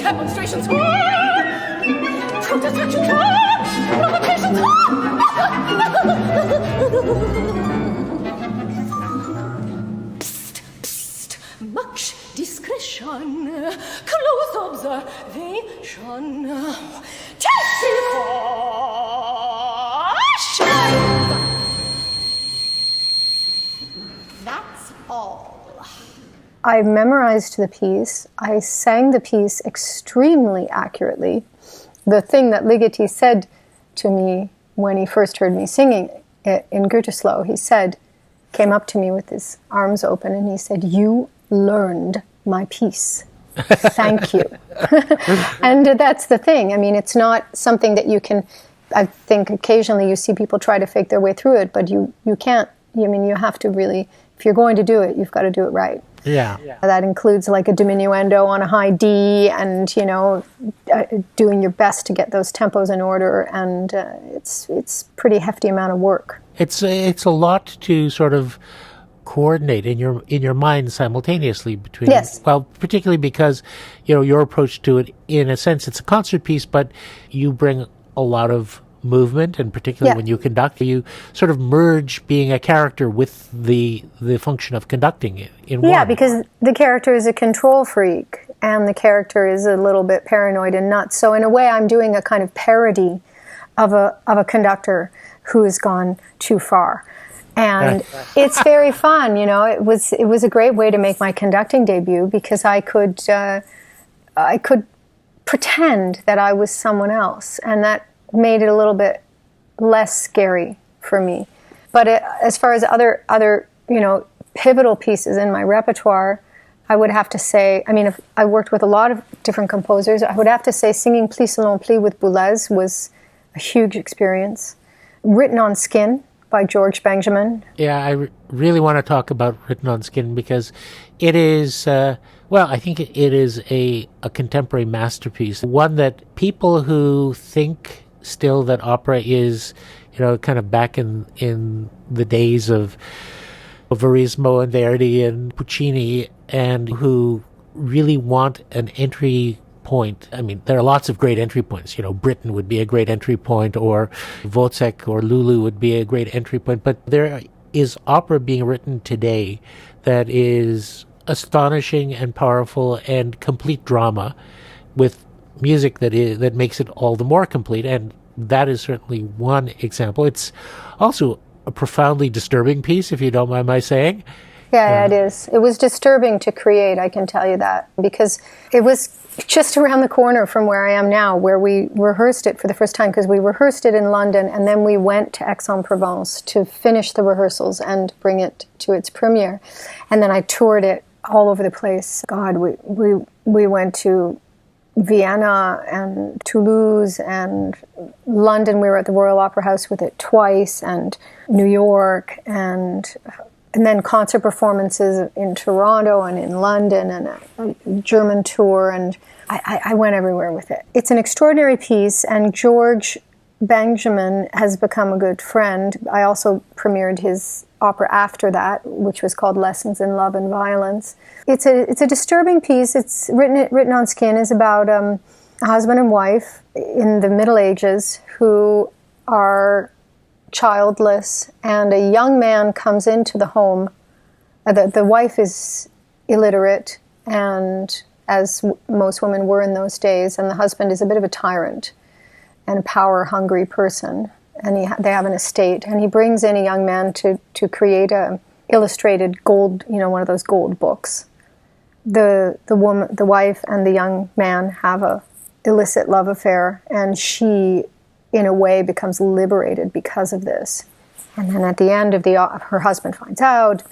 Demonstrations protestations provocations Psst, psst, much discretion, close observation, testing. That's all. I memorized the piece. I sang the piece extremely accurately. The thing that Ligeti said to me when he first heard me singing it in Gütersloh, came up to me with his arms open, and he said, "You learned my piece. Thank you." And that's the thing. It's not something that you can, I think occasionally you see people try to fake their way through it, but you can't. You have to really, if you're going to do it, you've got to do it right. Yeah. That includes like a diminuendo on a high D, and doing your best to get those tempos in order, and it's pretty hefty amount of work. It's a lot to sort of coordinate in your mind simultaneously between. Yes. Well, particularly because your approach to it, in a sense, it's a concert piece, but you bring a lot of movement, and particularly when you conduct, you sort of merge being a character with the function of conducting it in one. Yeah, because the character is a control freak, and the character is a little bit paranoid and nuts. So in a way, I'm doing a kind of parody of a conductor who has gone too far. And it's very fun, you know. It was a great way to make my conducting debut, because I could pretend that I was someone else, and that made it a little bit less scary for me. But as far as other you know, pivotal pieces in my repertoire, I would have to say, I mean, if I worked with a lot of different composers, I would have to say singing Pli Selon Pli with Boulez was a huge experience. Written on Skin by George Benjamin. Yeah, I really want to talk about Written on Skin, because it is, well, I think it is a contemporary masterpiece. One that people who think still that opera is, you know, kind of back in the days of Verismo and Verdi and Puccini, and who really want an entry point. I mean, there are lots of great entry points. You know, Britain would be a great entry point, or Wozzeck or Lulu would be a great entry point. But there is opera being written today that is astonishing and powerful and complete drama, with music that makes it all the more complete. And that is certainly one example. It's also a profoundly disturbing piece, if you don't mind my saying. Yeah, it is. It was disturbing to create, I can tell you that, because it was just around the corner from where I am now, where we rehearsed it for the first time, because we rehearsed it in London, and then we went to Aix-en-Provence to finish the rehearsals and bring it to its premiere. And then I toured it all over the place. God, we went to Vienna and Toulouse and London. We were at the Royal Opera House with it twice, and New York, and then concert performances in Toronto and in London, and a German tour, and I went everywhere with it. It's an extraordinary piece, and George Benjamin has become a good friend. I also premiered his opera after that, which was called Lessons in Love and Violence. It's a disturbing piece. It's written on Skin is about a husband and wife in the Middle Ages who are childless, and a young man comes into the home. The wife is illiterate, and as most women were in those days, and the husband is a bit of a tyrant and a power-hungry person, and they have an estate, and he brings in a young man to create a illustrated Gould, you know, one of those Gould books. The wife and the young man have a illicit love affair, and she, in a way, becomes liberated because of this. And then at the end of her husband finds out.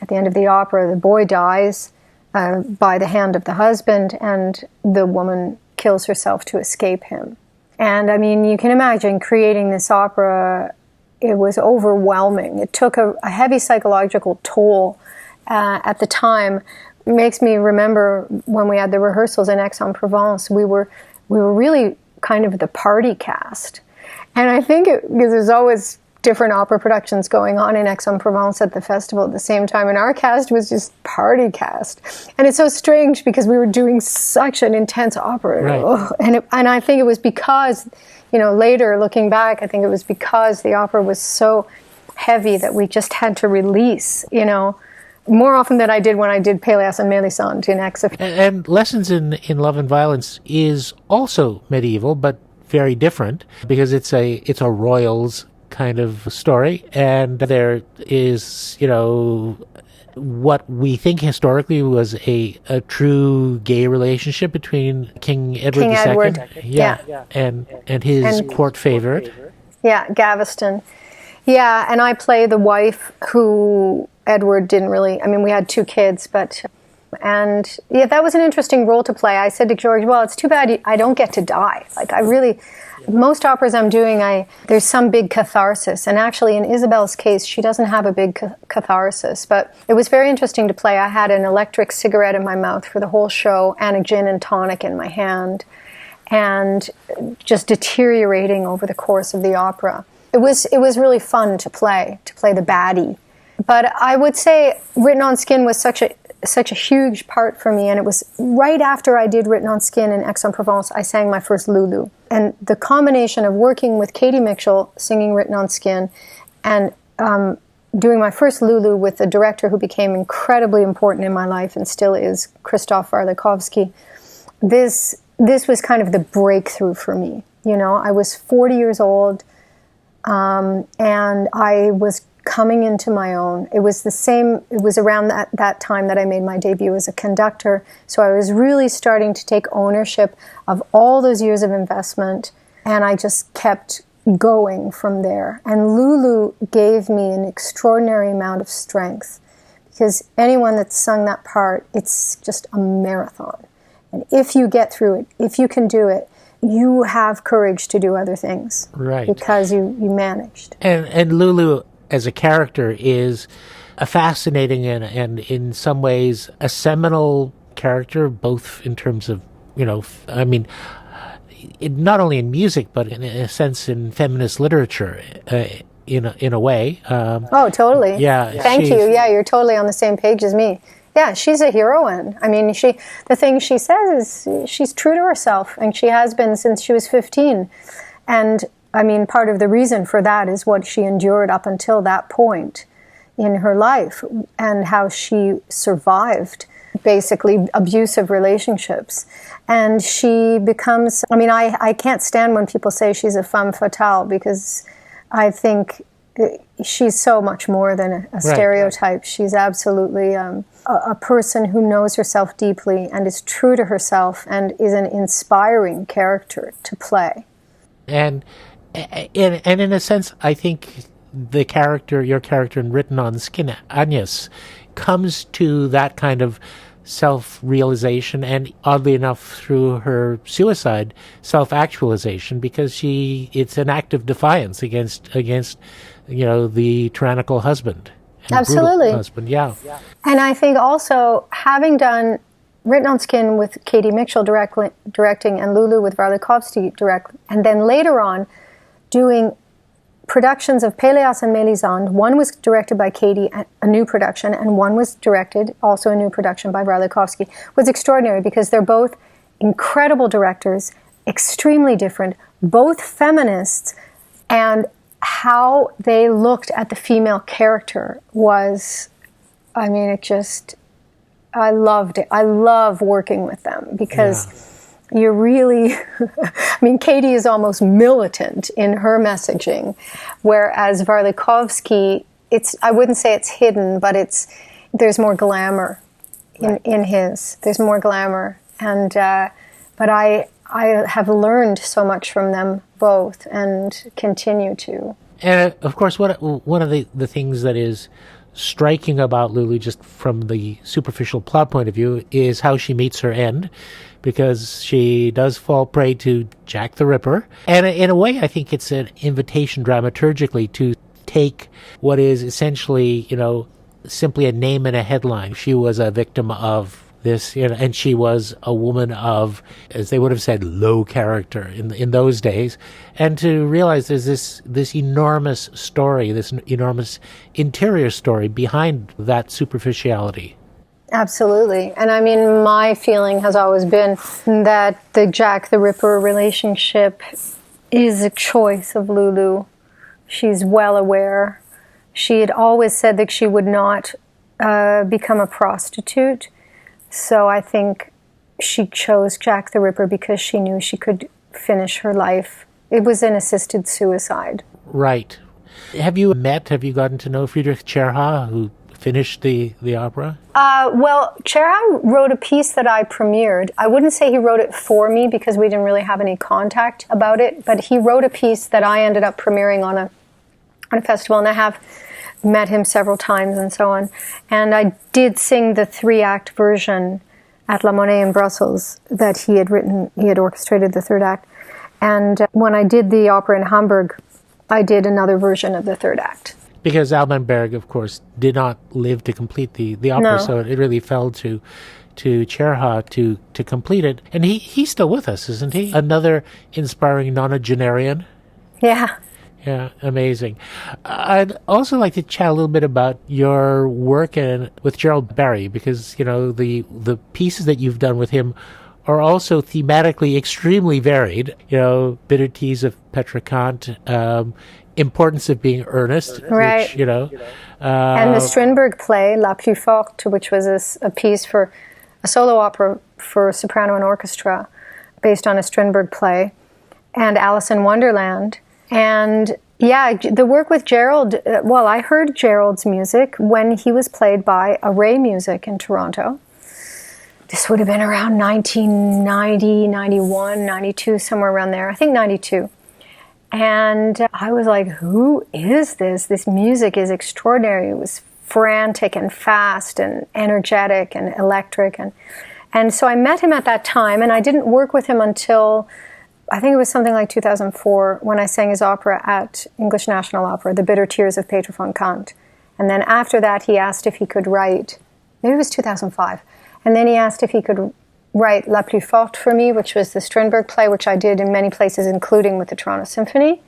At the end of the opera, the boy dies by the hand of the husband, and the woman kills herself to escape him. And I mean, you can imagine creating this opera. It was overwhelming. It took a heavy psychological toll at the time. It makes me remember when we had the rehearsals in Aix-en-Provence, we were really kind of the party cast. And I think because there's always different opera productions going on in Aix-en-Provence at the festival at the same time, and our cast was just party cast. And it's so strange because we were doing such an intense opera. Right. And I think it was because, you know, later looking back, I think it was because the opera was so heavy that we just had to release, you know, more often than I did when I did Péléas and Mélisande in Aix. And Lessons in Love and Violence is also medieval, but very different, because it's a royals kind of story, and there is, you know, what we think historically was a true gay relationship between King Edward II. Yeah. And his court favorite. Yeah, Gaveston. Yeah, and I play the wife who Edward didn't really, I mean, we had 2 kids, and yeah, that was an interesting role to play. I said to George, well, it's too bad I don't get to die. Like, most operas I'm doing, there's some big catharsis. And actually, in Isabel's case, she doesn't have a big catharsis. But it was very interesting to play. I had an electric cigarette in my mouth for the whole show, and a gin and tonic in my hand, and just deteriorating over the course of the opera. It was really fun to play the baddie. But I would say Written on Skin was such a huge part for me, and it was right after I did Written on Skin in Aix-en-Provence, I sang my first Lulu. And the combination of working with Katie Mitchell, singing Written on Skin, and doing my first Lulu with a director who became incredibly important in my life and still is, Krzysztof Warlikowski. This was kind of the breakthrough for me. You know, I was 40 years old, and I was coming into my own. It was around that time that I made my debut as a conductor. So I was really starting to take ownership of all those years of investment, and I just kept going from there. And Lulu gave me an extraordinary amount of strength, because anyone that's sung that part, it's just a marathon. And if you get through it, if you can do it, you have courage to do other things. Right. Because you managed. And Lulu, as a character, is a fascinating and in some ways a seminal character, both in terms of, not only in music, but in a sense in feminist literature, in a way. Oh, totally. Yeah. Thank you. Yeah, you're totally on the same page as me. Yeah, she's a heroine. I mean, the thing she says is she's true to herself, and she has been since she was 15. And I mean, part of the reason for that is what she endured up until that point in her life, and how she survived basically abusive relationships. And she becomes, I can't stand when people say she's a femme fatale, because I think she's so much more than a stereotype. She's absolutely a person who knows herself deeply and is true to herself and is an inspiring character to play. And in a sense, I think your character in Written on Skin, Agnes, comes to that kind of self-realization, and oddly enough through her suicide, self-actualization, because it's an act of defiance against the tyrannical husband. Absolutely. Husband, yeah. And I think also, having done Written on Skin with Katie Mitchell directing and Lulu with Warlikowski directing, and then later on doing productions of Péléas and Mélisande. One was directed by Katie, a new production, and one was directed, also a new production, by Warlikowski, was extraordinary, because they're both incredible directors, extremely different, both feminists, and how they looked at the female character was, I loved it. I love working with them, because you're really, Katie is almost militant in her messaging, whereas Warlikowski, I wouldn't say it's hidden, but there's more glamour in his. There's more glamour. And, but I have learned so much from them both and continue to. And of course, one of the things that is striking about Lulu, just from the superficial plot point of view, is how she meets her end, because she does fall prey to Jack the Ripper. And in a way, I think it's an invitation dramaturgically to take what is essentially, simply a name and a headline. She was a victim of this, and she was a woman of, as they would have said, low character in those days, and to realize there's this enormous story, this enormous interior story behind that superficiality. Absolutely. And my feeling has always been that the Jack the Ripper relationship is a choice of Lulu. She's well aware. She had always said that she would not become a prostitute. So I think she chose Jack the Ripper because she knew she could finish her life. It was an assisted suicide. Right. Have you gotten to know Friedrich Cerha, who finished the opera? Well, Cerha wrote a piece that I premiered. I wouldn't say he wrote it for me, because we didn't really have any contact about it, but he wrote a piece that I ended up premiering on a festival, and I have met him several times and so on. And I did sing the 3-act version at La Monnaie in Brussels that he had written. He had orchestrated the 3rd act. And when I did the opera in Hamburg, I did another version of the 3rd act. Because Alban Berg, of course, did not live to complete the opera, so it really fell to Cerha to complete it. And he's still with us, isn't he? Another inspiring nonagenarian. Yeah. Yeah, amazing. I'd also like to chat a little bit about your work with Gerald Barry, because, the pieces that you've done with him are also thematically extremely varied. Bitter Teas of Petra Kant, importance of being earnest, Right. which, And the Strindberg play, La Plus Forte, which was a piece for a solo opera for soprano and orchestra based on a Strindberg play, and Alice in Wonderland. And yeah, the work with Gerald, I heard Gerald's music when he was played by Array Music in Toronto. This would have been around 1990, 91, 92, somewhere around there. I think 92. And I was like, who is this? This music is extraordinary. It was frantic and fast and energetic and electric. And so I met him at that time, and I didn't work with him until, I think it was something like 2004, when I sang his opera at English National Opera, The Bitter Tears of Peter von Kant. And then after that, he asked if he could write, maybe it was 2005, and then he asked if he could write La Plus Forte for me, which was the Strindberg play, which I did in many places, including with the Toronto Symphony.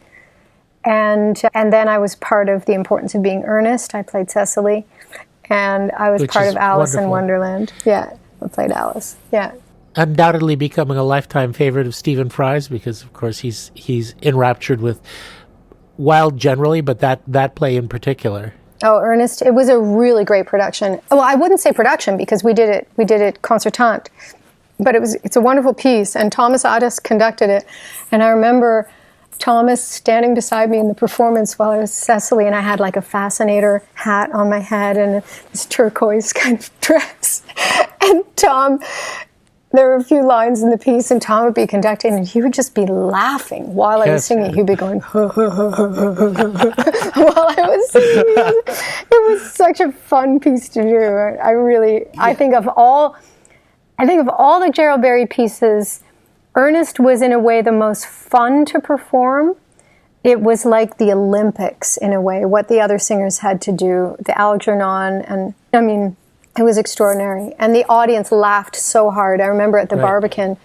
And then I was part of The Importance of Being Earnest. I played Cecily. And I was part of Alice in Wonderland. Yeah, I played Alice. Yeah. Undoubtedly becoming a lifetime favorite of Stephen Fry's, because, of course, he's enraptured with Wilde generally, but that play in particular. Oh, Ernest, it was a really great production. Well, I wouldn't say production because we did it concertante, but it's a wonderful piece, and Thomas Addis conducted it. And I remember Thomas standing beside me in the performance while I was Cecily, and I had like a fascinator hat on my head and this turquoise kind of dress. And Tom, there were a few lines in the piece, and Tom would be conducting, and he would just be laughing while I was singing. He'd be going, while I was singing. It was such a fun piece to do. I think of all the Gerald Barry pieces, Ernest was in a way the most fun to perform. It was like the Olympics in a way, what the other singers had to do, the Algernon, and I mean, it was extraordinary. And the audience laughed so hard. I remember at the Barbican,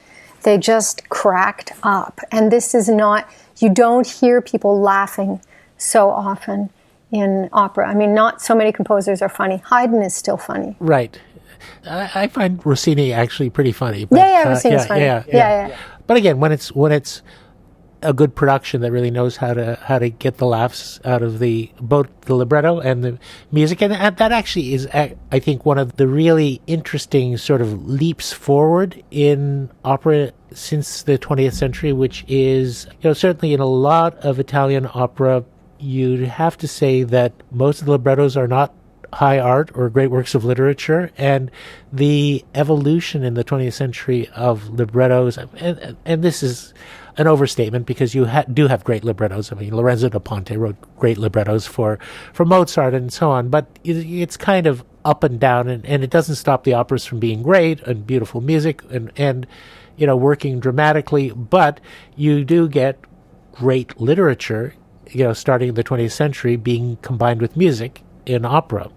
they just cracked up. And this is not, you don't hear people laughing so often in opera. I mean, not so many composers are funny. Haydn is still funny. Right. I find Rossini actually pretty funny. But, Rossini's funny. Yeah. But again, when it's a good production that really knows how to get the laughs out of both the libretto and the music, and that actually is, I think, one of the really interesting sort of leaps forward in opera since the 20th century, which is, certainly in a lot of Italian opera, you'd have to say that most of the librettos are not high art or great works of literature, and the evolution in the 20th century of librettos, and this is an overstatement because you do have great librettos. I mean, Lorenzo da Ponte wrote great librettos for Mozart and so on, but it's kind of up and down, and it doesn't stop the operas from being great and beautiful music and working dramatically, but you do get great literature, starting in the 20th century being combined with music in opera,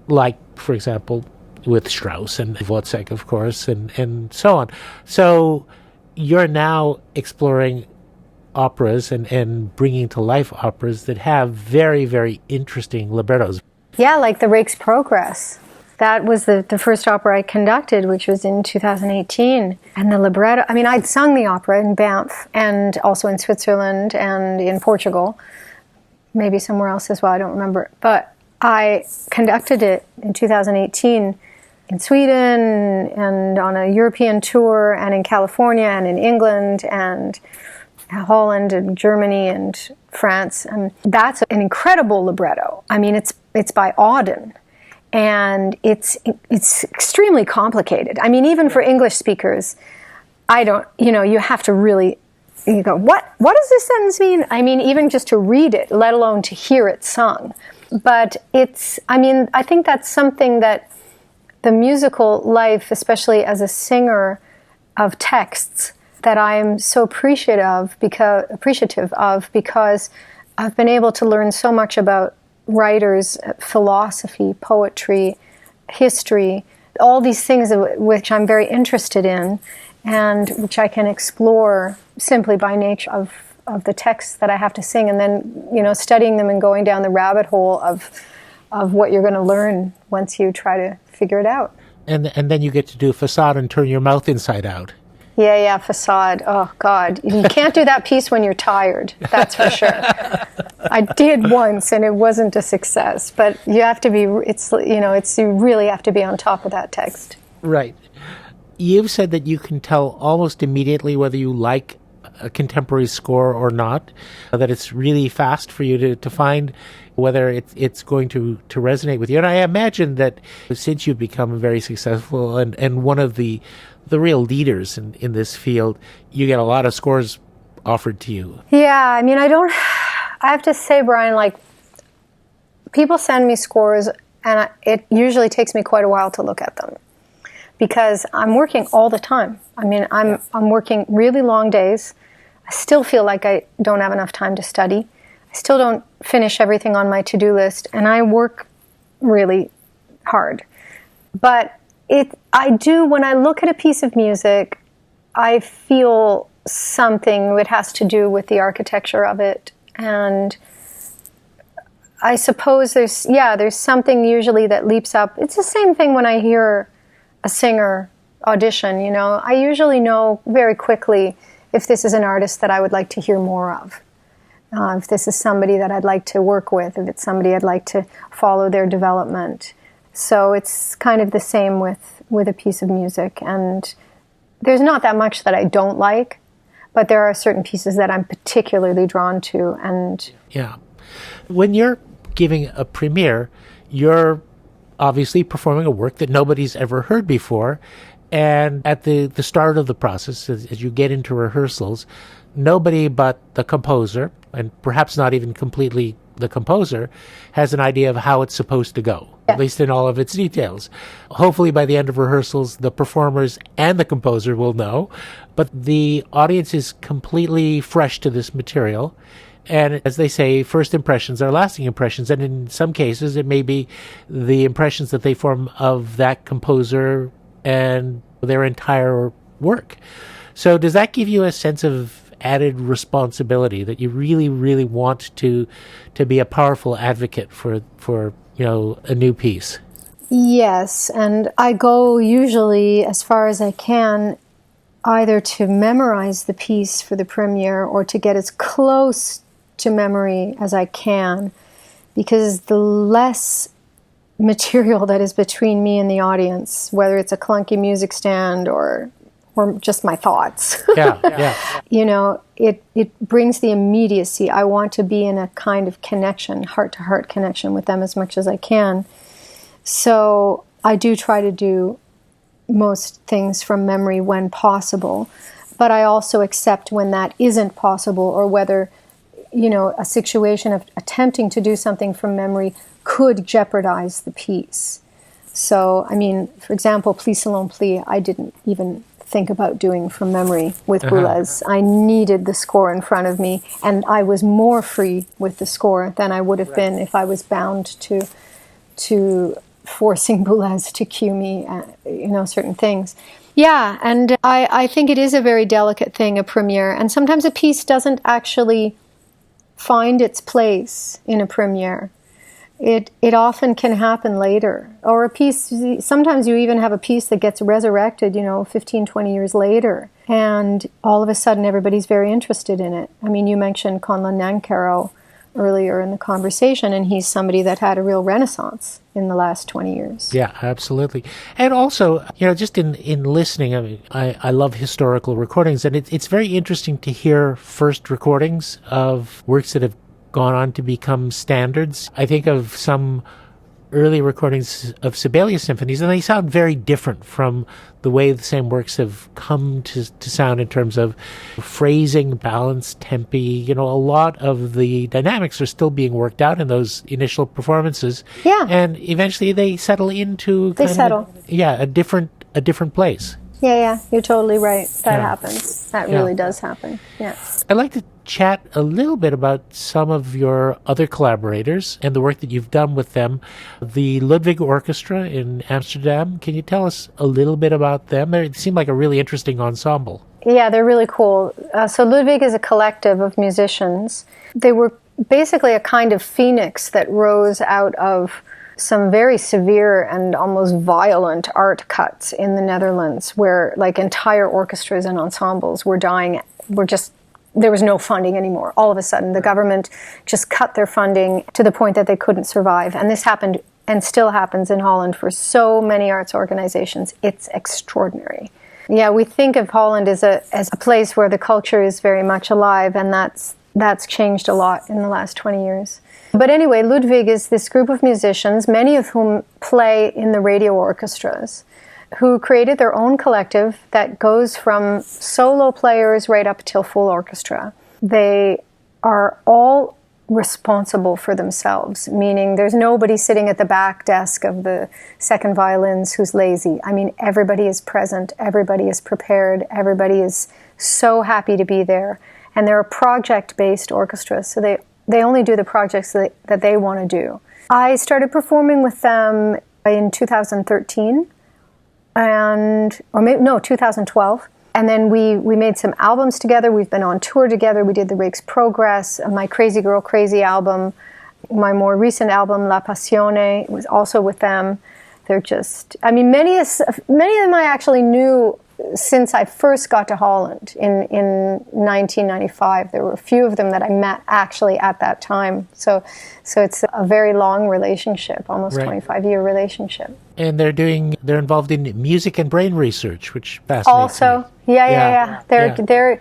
like, for example, with Strauss and Wozzeck, of course, and so on. So you're now exploring operas and bringing to life operas that have very, very interesting librettos. Yeah, like The Rake's Progress. That was the first opera I conducted, which was in 2018. And the libretto, I mean, I'd sung the opera in Banff and also in Switzerland and in Portugal, maybe somewhere else as well, I don't remember. But I conducted it in 2018 in Sweden and on a European tour and in California and in England and Holland and Germany and France. And that's an incredible libretto. I mean, it's by Auden. And it's extremely complicated. I mean, even for English speakers, you have to really, you go, what does this sentence mean? I mean, even just to read it, let alone to hear it sung. But I think that's something that the musical life, especially as a singer of texts, that I'm so appreciative of because I've been able to learn so much about writers, philosophy, poetry, history, all these things which I'm very interested in and which I can explore simply by nature of the texts that I have to sing, and then studying them and going down the rabbit hole of what you're going to learn once you try to figure it out. And then you get to do a facade and turn your mouth inside out. Yeah, Facade. Oh, God. You can't do that piece when you're tired, that's for sure. I did once, and it wasn't a success. But you have to be, you really have to be on top of that text. Right. You've said that you can tell almost immediately whether you like a contemporary score or not, that it's really fast for you to find whether it's going to resonate with you. And I imagine that since you've become very successful and one of the real leaders in this field, you get a lot of scores offered to you. Yeah, I mean, I have to say, Brian, like, people send me scores, and it usually takes me quite a while to look at them, because I'm working all the time. I mean, I'm working really long days. I still feel like I don't have enough time to study. I still don't finish everything on my to-do list, and I work really hard. But I do, when I look at a piece of music, I feel something that has to do with the architecture of it. And I suppose there's something usually that leaps up. It's the same thing when I hear a singer audition, you know. I usually know very quickly if this is an artist that I would like to hear more of. If this is somebody that I'd like to work with, if it's somebody I'd like to follow their development. So it's kind of the same with a piece of music. And there's not that much that I don't like, but there are certain pieces that I'm particularly drawn to. And yeah. When you're giving a premiere, you're obviously performing a work that nobody's ever heard before. And at the start of the process, as you get into rehearsals, nobody but the composer, and perhaps not even completely the composer, has an idea of how it's supposed to go, at least in all of its details. Hopefully by the end of rehearsals, the performers and the composer will know, but the audience is completely fresh to this material. And as they say, first impressions are lasting impressions. And in some cases, it may be the impressions that they form of that composer and their entire work. So does that give you a sense of added responsibility that you really, really want to be a powerful advocate for a new piece? yes, and I go usually as far as I can either to memorize the piece for the premiere or to get as close to memory as I can, because the less material that is between me and the audience, whether it's a clunky music stand or just my thoughts. Yeah. You know, it brings the immediacy. I want to be in a kind of connection, heart-to-heart connection with them as much as I can. So I do try to do most things from memory when possible, but I also accept when that isn't possible, or whether, you know, a situation of attempting to do something from memory could jeopardize the piece. So, I mean, for example, Plis Selon Plis, I didn't even think about doing from memory with Boulez. I needed the score in front of me, and I was more free with the score than I would have been if I was bound to forcing Boulez to cue me, certain things. Yeah, and I think it is a very delicate thing, a premiere, and sometimes a piece doesn't actually find its place in a premiere. It often can happen later. Or a piece, sometimes you even have a piece that gets resurrected, 15, 20 years later. And all of a sudden everybody's very interested in it. I mean, you mentioned Conlon Nancaro earlier in the conversation, and he's somebody that had a real renaissance in the last 20 years. Yeah, absolutely. And also, just in listening, I mean, I love historical recordings, and it's very interesting to hear first recordings of works that have gone on to become standards. I think of some early recordings of Sibelius symphonies, and they sound very different from the way the same works have come to sound in terms of phrasing, balance, tempi. A lot of the dynamics are still being worked out in those initial performances. Yeah. And eventually they settle into a different place. Yeah, you're totally right. That happens. That really does happen. Yeah. I'd like to chat a little bit about some of your other collaborators and the work that you've done with them. The Ludwig Orchestra in Amsterdam. Can you tell us a little bit about them? They seem like a really interesting ensemble. Yeah, they're really cool. So Ludwig is a collective of musicians. They were basically a kind of phoenix that rose out of some very severe and almost violent art cuts in the Netherlands, where like entire orchestras and ensembles were dying. There was no funding anymore. All of a sudden, the government just cut their funding to the point that they couldn't survive. And this happened and still happens in Holland for so many arts organizations. It's extraordinary. Yeah, we think of Holland as a place where the culture is very much alive, and that's changed a lot in the last 20 years. But anyway, Ludwig is this group of musicians, many of whom play in the radio orchestras, who created their own collective that goes from solo players right up till full orchestra. They are all responsible for themselves, meaning there's nobody sitting at the back desk of the second violins who's lazy. I mean, everybody is present, everybody is prepared, everybody is so happy to be there. And they're a project-based orchestra, so they only do the projects that they want to do. I started performing with them in 2013, 2012. And then we made some albums together. We've been on tour together. We did the Rake's Progress, my Crazy Girl Crazy album. My more recent album, La Passione, was also with them. They're just, I mean, many of them I actually knew since I first got to Holland in 1995. There were a few of them that I met actually at that time. So it's a very long relationship, almost 25-year relationship. And they're involved in music and brain research, which fascinates also, me. Yeah. They're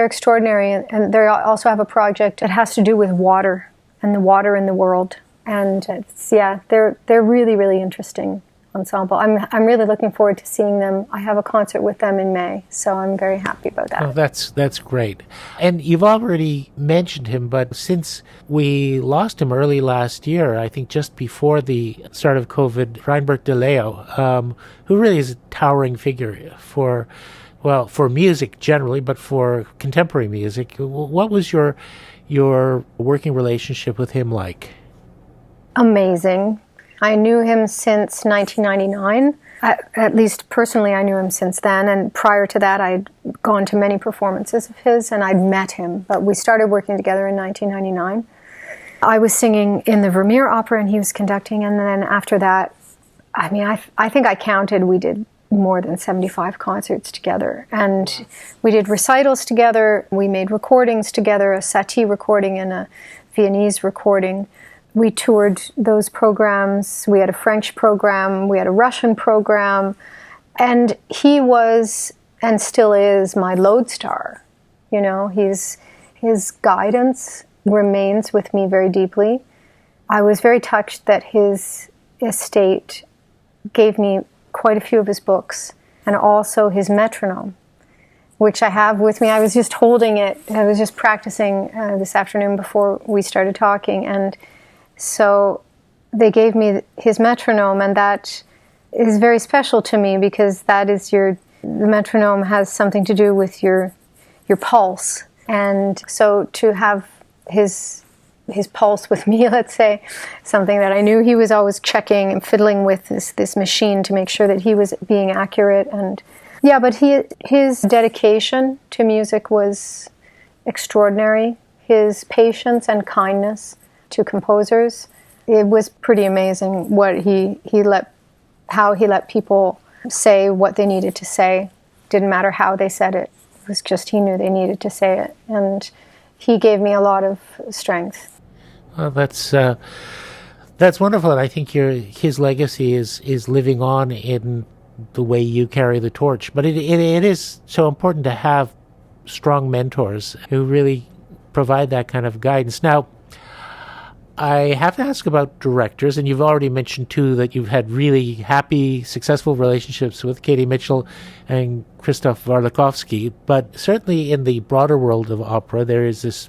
extraordinary, and they also have a project that has to do with water and the water in the world. And they're really, really interesting ensemble. I'm really looking forward to seeing them. I have a concert with them in May, so I'm very happy about that. Oh, that's great. And you've already mentioned him, but since we lost him early last year, I think just before the start of COVID, Reinbert de Leo, who really is a towering figure for music generally, but for contemporary music. What was your working relationship with him like? Amazing. I knew him since 1999. At least personally, I knew him since then. And prior to that, I'd gone to many performances of his, and I'd met him. But we started working together in 1999. I was singing in the Vermeer Opera, and he was conducting. And then after that, I mean, I think I counted, we did more than 75 concerts together. And we did recitals together. We made recordings together, a Satie recording and a Viennese recording. We toured those programs. We had a French program. We had a Russian program. And he was, and still is, my lodestar. You know, his guidance remains with me very deeply. I was very touched that his estate gave me quite a few of his books, and also his metronome, which I have with me. I was just holding it. I was just practicing this afternoon before we started talking, and so they gave me his metronome, and that is very special to me because that is the metronome has something to do with your pulse. And so to have his pulse with me, let's say, something that I knew he was always checking and fiddling with this machine to make sure that he was being accurate. And yeah, but his dedication to music was extraordinary. His patience and kindness to composers, it was pretty amazing what how he let people say what they needed to say. Didn't matter how they said it. It was just he knew they needed to say it, and he gave me a lot of strength. Well, that's wonderful, and I think his legacy is living on in the way you carry the torch. But it is so important to have strong mentors who really provide that kind of guidance. Now, I have to ask about directors, and you've already mentioned two that you've had really happy, successful relationships with, Katie Mitchell and Krzysztof Warlikowski. But certainly in the broader world of opera, there is this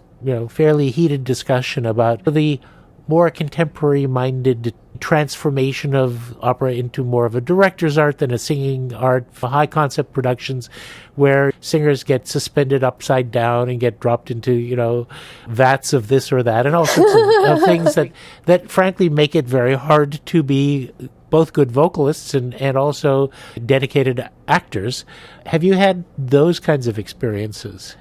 fairly heated discussion about the more contemporary-minded transformation of opera into more of a director's art than a singing art, for high-concept productions where singers get suspended upside down and get dropped into, vats of this or that, and all sorts of things that frankly make it very hard to be both good vocalists and also dedicated actors. Have you had those kinds of experiences?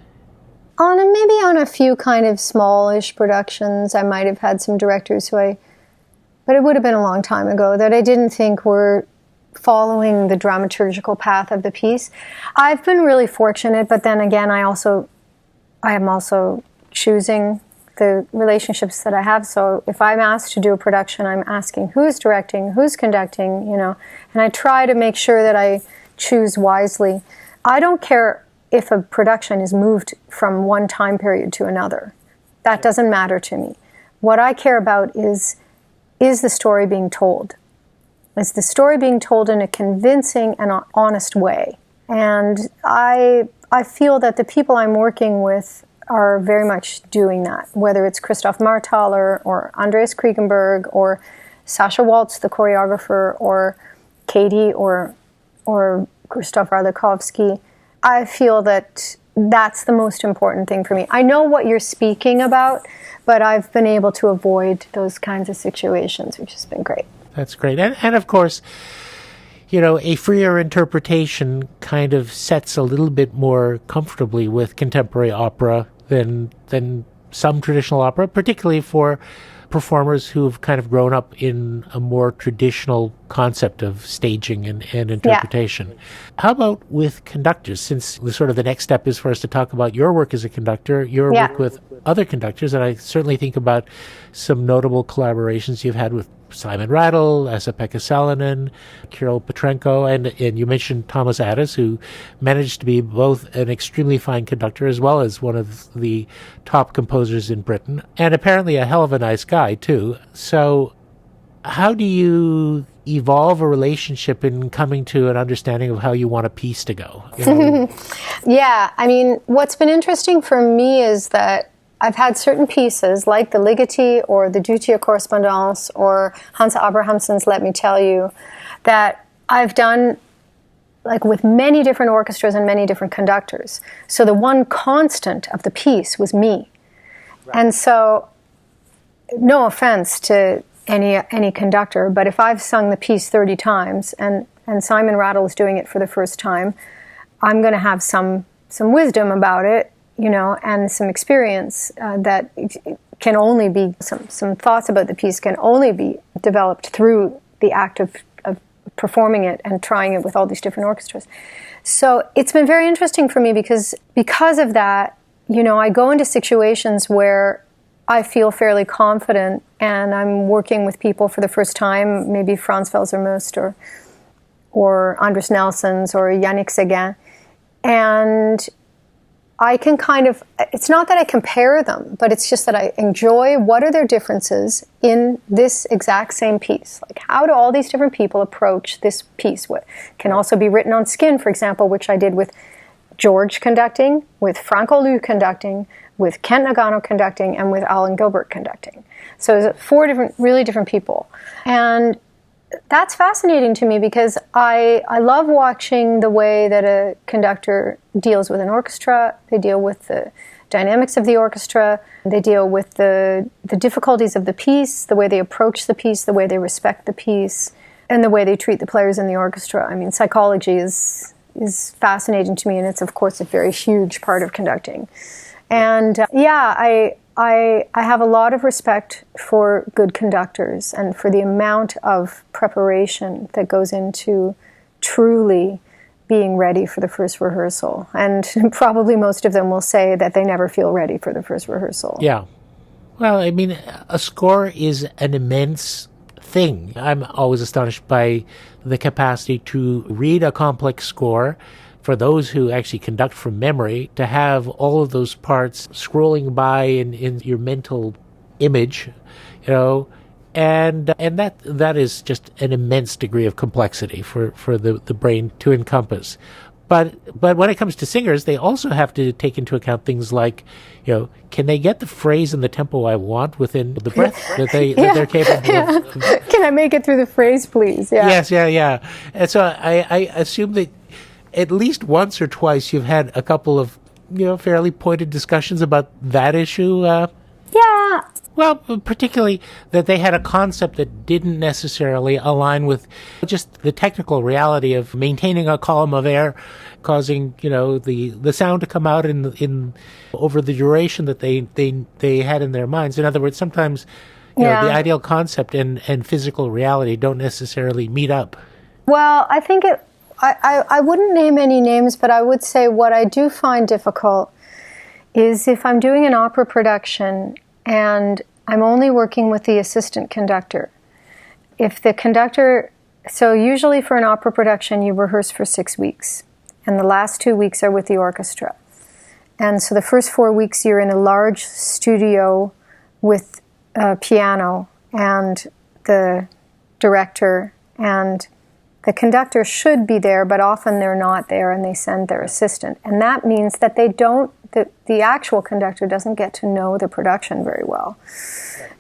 Maybe on a few kind of smallish productions, I might have had some directors who I but it would have been a long time ago, that I didn't think were following the dramaturgical path of the piece. I've been really fortunate, but then again, I am also choosing the relationships that I have. So if I'm asked to do a production, I'm asking who's directing, who's conducting, and I try to make sure that I choose wisely. I don't care if a production is moved from one time period to another. That doesn't matter to me. What I care about is the story being told? Is the story being told in a convincing and honest way? And I feel that the people I'm working with are very much doing that, whether it's Christoph Marthaler or Andreas Kriegenberg or Sasha Waltz, the choreographer, or Katie or Krzysztof Arlikowski. I feel that that's the most important thing for me. I know what you're speaking about, but I've been able to avoid those kinds of situations, which has been great. That's great. And of course, a freer interpretation kind of sets a little bit more comfortably with contemporary opera than some traditional opera, particularly for performers who've kind of grown up in a more traditional concept of staging and interpretation. Yeah. How about with conductors? Since the next step is for us to talk about your work as a conductor, your work with other conductors, and I certainly think about some notable collaborations you've had with Simon Rattle, Esa-Pekka Salonen, Kirill Petrenko, and you mentioned Thomas Addis, who managed to be both an extremely fine conductor as well as one of the top composers in Britain, and apparently a hell of a nice guy, too. So how do you evolve a relationship in coming to an understanding of how you want a piece to go? Yeah, I mean, what's been interesting for me is that I've had certain pieces like the Ligeti or the Dutia Correspondance or Hans Abrahamson's Let Me Tell You that I've done like with many different orchestras and many different conductors. So the one constant of the piece was me. Right. And so, no offense to any conductor, but if I've sung the piece 30 times and Simon Rattle is doing it for the first time, I'm going to have some wisdom about it, and some experience that can only be, some thoughts about the piece can only be developed through the act of performing it and trying it with all these different orchestras. So it's been very interesting for me because of that, I go into situations where I feel fairly confident and I'm working with people for the first time, maybe Franz Welser-Möst or Andres Nelsons or Yannick Séguin, and I can it's not that I compare them, but it's just that I enjoy what are their differences in this exact same piece. Like, how do all these different people approach this piece? What can also be written on skin, for example, which I did with George conducting, with Franco Lu conducting, with Kent Nagano conducting, and with Alan Gilbert conducting. So it's 4 really different people. And that's fascinating to me because I love watching the way that a conductor deals with an orchestra. They deal with the dynamics of the orchestra. They deal with the difficulties of the piece, the way they approach the piece, the way they respect the piece, and the way they treat the players in the orchestra. I mean, psychology is fascinating to me, and it's, of course, a very huge part of conducting. And I have a lot of respect for good conductors and for the amount of preparation that goes into truly being ready for the first rehearsal. And probably most of them will say that they never feel ready for the first rehearsal. Yeah. Well, I mean, a score is an immense thing. I'm always astonished by the capacity to read a complex score, for those who actually conduct from memory, to have all of those parts scrolling by in your mental image, and that is just an immense degree of complexity for the brain to encompass. But when it comes to singers, they also have to take into account things like, can they get the phrase and the tempo I want within the breath that they're capable of? Can I make it through the phrase, please? Yeah. Yes, yeah. And so I assume that at least once or twice you've had a couple of, fairly pointed discussions about that issue. Yeah. Well, particularly that they had a concept that didn't necessarily align with just the technical reality of maintaining a column of air, causing, the sound to come out in over the duration that they had in their minds. In other words, sometimes You know, the ideal concept and physical reality don't necessarily meet up. Well, I think I wouldn't name any names, but I would say what I do find difficult is if I'm doing an opera production and I'm only working with the assistant conductor. If the conductor, so usually for an opera production you rehearse for 6 weeks, and the last 2 weeks are with the orchestra. And so the first 4 weeks you're in a large studio with a piano and the director, and the conductor should be there, but often they're not there and they send their assistant. And that means that the actual conductor doesn't get to know the production very well.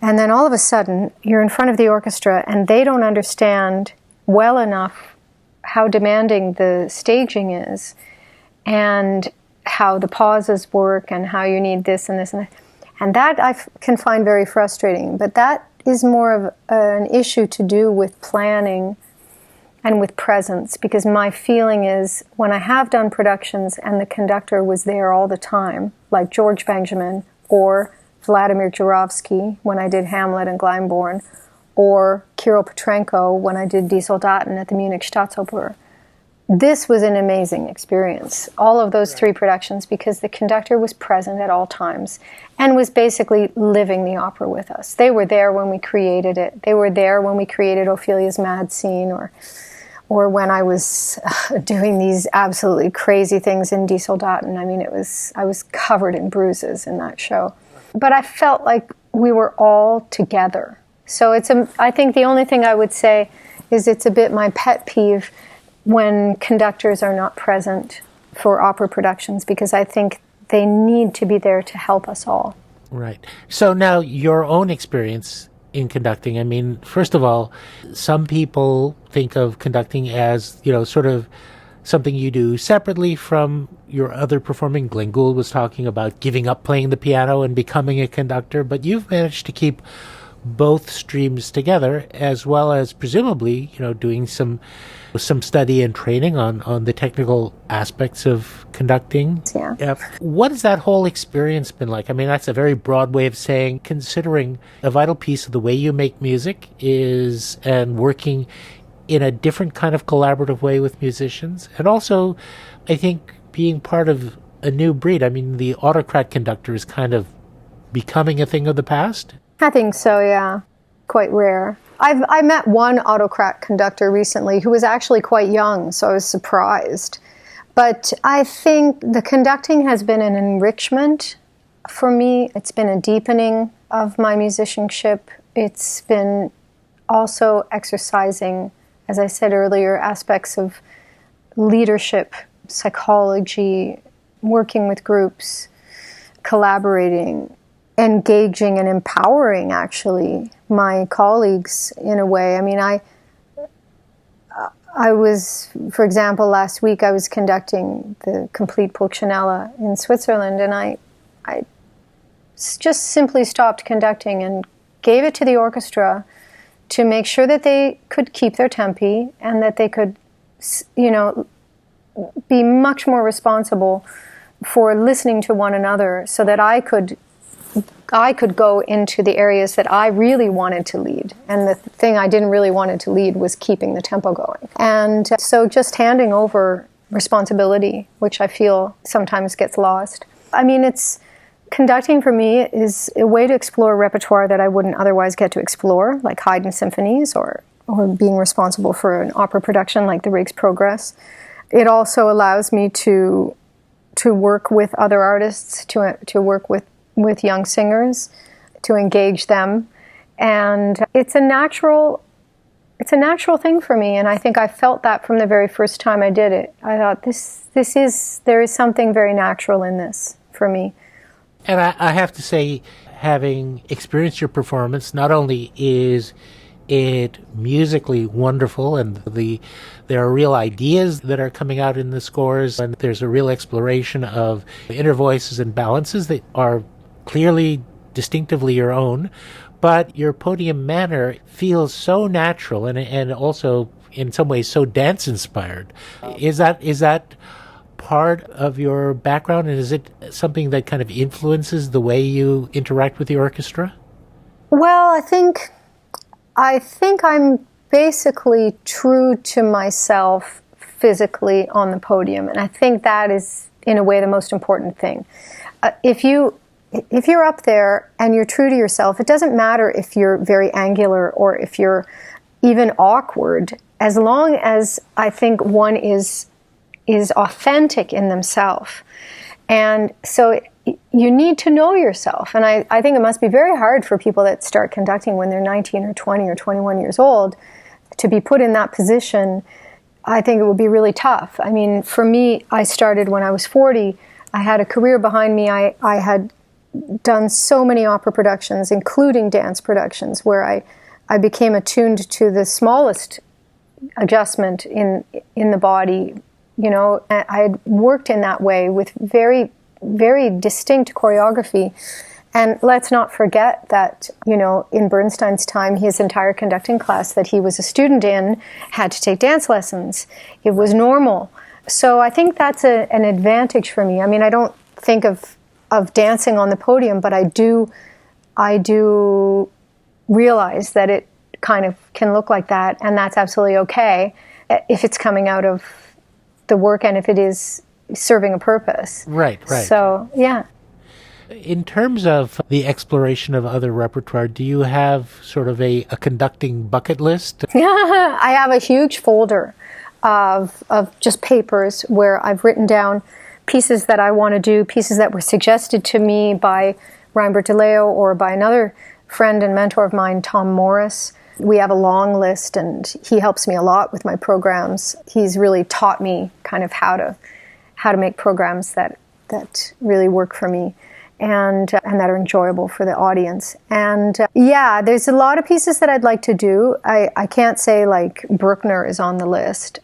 And then all of a sudden, you're in front of the orchestra and they don't understand well enough how demanding the staging is and how the pauses work and how you need this and this and that. And that I can find very frustrating. But that is more of an issue to do with planning and with presence, because my feeling is when I have done productions and the conductor was there all the time, like George Benjamin or Vladimir Jurovsky when I did Hamlet and Glyndebourne, or Kirill Petrenko when I did Die Soldaten at the Munich Staatsoper. This was an amazing experience, all of those 3 productions, because the conductor was present at all times and was basically living the opera with us. They were there when we created it. They were there when we created Ophelia's Mad Scene, or when I was doing these absolutely crazy things in Die Soldaten. I mean, I was covered in bruises in that show. But I felt like we were all together. So I think the only thing I would say is it's a bit my pet peeve when conductors are not present for opera productions, because I think they need to be there to help us all. Right. So now your own experience in conducting, I mean, first of all, some people think of conducting as, you know, sort of something you do separately from your other performing. Glenn Gould was talking about giving up playing the piano and becoming a conductor, but you've managed to keep both streams together, as well as presumably, you know, doing some study and training on the technical aspects of conducting. Yeah. What has that whole experience been like? I mean, that's a very broad way of saying, considering a vital piece of the way you make music is, and working in a different kind of collaborative way with musicians, and also, I think, being part of a new breed. I mean, the autocrat conductor is kind of becoming a thing of the past. I think so, yeah. Quite rare. I met one autocrat conductor recently who was actually quite young, so I was surprised. But I think the conducting has been an enrichment for me. It's been a deepening of my musicianship. It's been also exercising, as I said earlier, aspects of leadership, psychology, working with groups, collaborating, engaging and empowering, actually, my colleagues in a way. I mean, I was, for example, last week I was conducting the complete Pulcinella in Switzerland, and I just simply stopped conducting and gave it to the orchestra to make sure that they could keep their tempi and that they could, you know, be much more responsible for listening to one another, so that I could go into the areas that I really wanted to lead. And the thing I didn't really want to lead was keeping the tempo going. And so just handing over responsibility, which I feel sometimes gets lost. I mean, conducting for me is a way to explore repertoire that I wouldn't otherwise get to explore, like Haydn symphonies or being responsible for an opera production like the Rake's Progress. It also allows me to work with other artists, to work with young singers, to engage them, and it's a natural thing for me. And I think I felt that from the very first time I did it. I thought there is something very natural in this for me. And I have to say, having experienced your performance, not only is it musically wonderful, and there are real ideas that are coming out in the scores, and there's a real exploration of inner voices and balances that are clearly distinctively your own, but your podium manner feels so natural and also in some ways so dance inspired. Is that part of your background, and is it something that kind of influences the way you interact with the orchestra? Well, I think I'm basically true to myself physically on the podium, and I think that is, in a way, the most important thing. If you're up there and you're true to yourself, it doesn't matter if you're very angular or if you're even awkward, as long as I think one is authentic in themselves. And so you need to know yourself. And I think it must be very hard for people that start conducting when they're 19 or 20 or 21 years old to be put in that position. I think it would be really tough. I mean, for me, I started when I was 40. I had a career behind me. I had done so many opera productions, including dance productions, where I became attuned to the smallest adjustment in the body. You know, I had worked in that way with very, very distinct choreography. And let's not forget that, you know, in Bernstein's time, his entire conducting class that he was a student in had to take dance lessons. It was normal. So I think that's an advantage for me. I mean, I don't think of dancing on the podium, but I do realize that it kind of can look like that, and that's absolutely okay if it's coming out of the work and if it is serving a purpose. Right. So, yeah. In terms of the exploration of other repertoire, do you have sort of a conducting bucket list? I have a huge folder of just papers where I've written down pieces that I want to do, pieces that were suggested to me by Ryan Bertoleo or by another friend and mentor of mine, Tom Morris. We have a long list, and he helps me a lot with my programs. He's really taught me kind of how to make programs that really work for me and that are enjoyable for the audience. And yeah, there's a lot of pieces that I'd like to do. I can't say like Bruckner is on the list.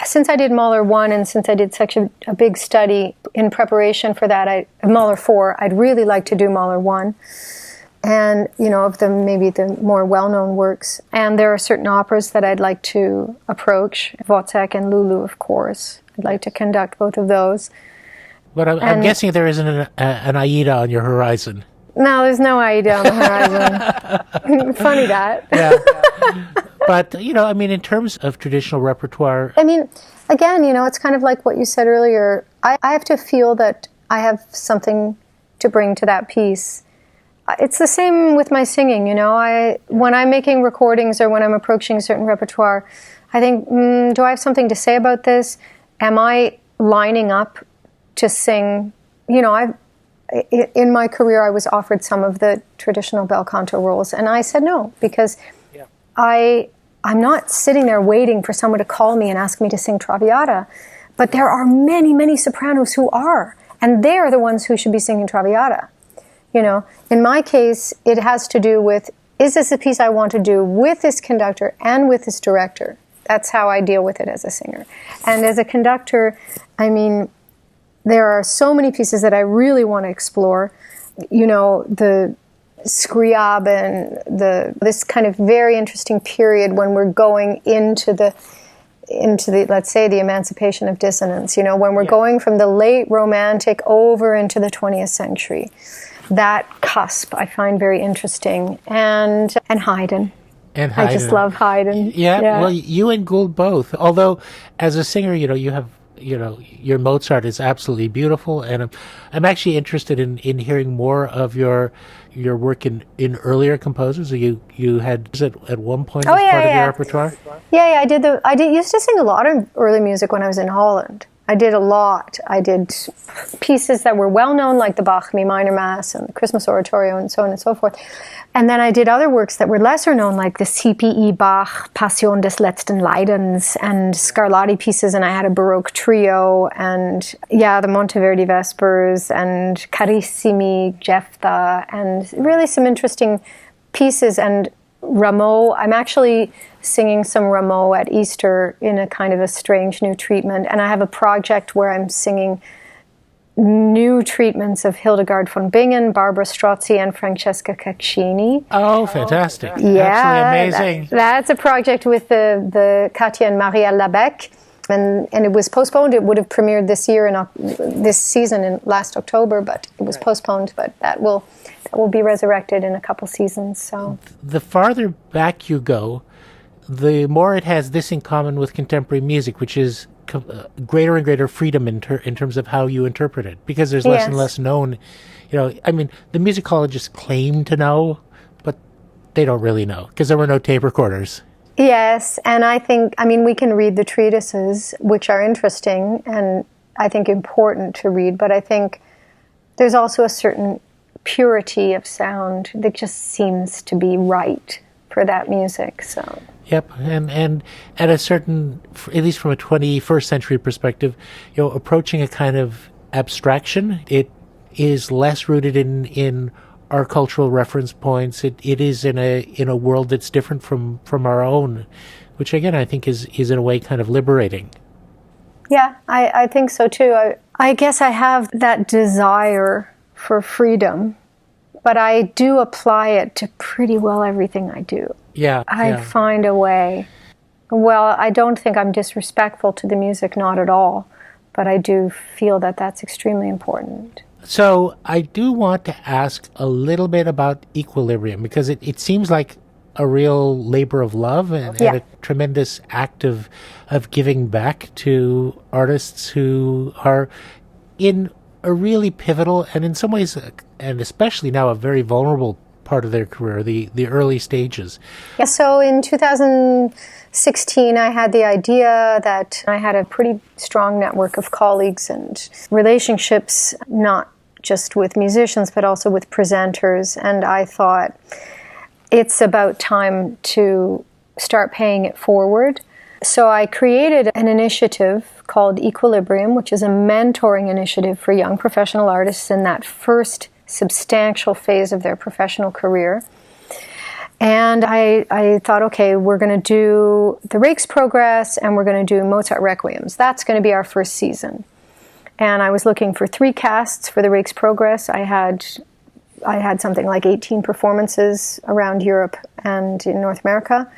Since I did Mahler 1 and since I did such a big study in preparation for that, Mahler 4, I'd really like to do Mahler 1. And, you know, of maybe the more well-known works. And there are certain operas that I'd like to approach, Wozzeck and Lulu, of course. I'd like to conduct both of those. But I'm guessing there isn't an Aida on your horizon. No, there's no Aida on the horizon. Funny that. Yeah. But, you know, I mean, in terms of traditional repertoire... I mean, again, you know, it's kind of like what you said earlier. I have to feel that I have something to bring to that piece. It's the same with my singing, you know. When I'm making recordings or when I'm approaching a certain repertoire, I think, do I have something to say about this? Am I lining up to sing? You know, in my career, I was offered some of the traditional bel canto roles, and I said no, because I'm not sitting there waiting for someone to call me and ask me to sing Traviata. But there are many, many sopranos who are, and they are the ones who should be singing Traviata. You know, in my case, it has to do with, is this a piece I want to do with this conductor and with this director? That's how I deal with it as a singer. And as a conductor, I mean, there are so many pieces that I really want to explore. You know, the Scriabin, this kind of very interesting period when we're going into the let's say the emancipation of dissonance. You know, when we're going from the late Romantic over into the 20th century. That cusp I find very interesting, and Haydn. I just love Haydn. Yeah, well, you and Gould both. Although, as a singer, you know, you have, you know, your Mozart is absolutely beautiful, and I'm actually interested in hearing more of your work in earlier composers. You had at one point as part of your repertoire. Yeah, I used to sing a lot of early music when I was in Holland. I did a lot. I did pieces that were well known, like the Bach Me Minor Mass and the Christmas Oratorio and so on and so forth. And then I did other works that were lesser known, like the CPE Bach, Passion des letzten Leidens, and Scarlatti pieces, and I had a Baroque trio, and the Monteverdi Vespers, and Carissimi, Jefta, and really some interesting pieces. And Rameau, I'm actually singing some Rameau at Easter in a kind of a strange new treatment, and I have a project where I'm singing new treatments of Hildegard von Bingen, Barbara Strozzi, and Francesca Caccini. Oh, fantastic. Yeah, absolutely amazing. That's a project with the Katia and Maria Labec, And it was postponed. It would have premiered this year this season in last October, but it was postponed. But that will be resurrected in a couple seasons. So the farther back you go, the more it has this in common with contemporary music, which is greater and greater freedom in terms of how you interpret it, because there's less and less known. I mean, the musicologists claim to know, but they don't really know because there were no tape recorders. Yes, and we can read the treatises, which are interesting and I think important to read, but I think there's also a certain purity of sound that just seems to be right for that music. So. Yep, and at a certain, at least from a 21st century perspective, approaching a kind of abstraction, it is less rooted in our cultural reference points. It is in a world that's different from our own, which again I think is in a way kind of liberating. Yeah, I think so too. I guess I have that desire for freedom, but I do apply it to pretty well everything I do. Yeah. I find a way. Well, I don't think I'm disrespectful to the music, not at all, but I do feel that that's extremely important. So I do want to ask a little bit about equilibrium, because it seems like a real labor of love and a tremendous act of giving back to artists who are in a really pivotal and in some ways, and especially now, a very vulnerable part of their career, the early stages. Yeah, so in 2016, I had the idea that I had a pretty strong network of colleagues and relationships, not just with musicians, but also with presenters. And I thought it's about time to start paying it forward. So I created an initiative called Equilibrium, which is a mentoring initiative for young professional artists in that first substantial phase of their professional career. And I thought, okay, we're going to do the Rake's Progress and we're going to do Mozart Requiems. That's going to be our first season. And I was looking for 3 casts for the Rake's Progress. I had something like 18 performances around Europe and in North America.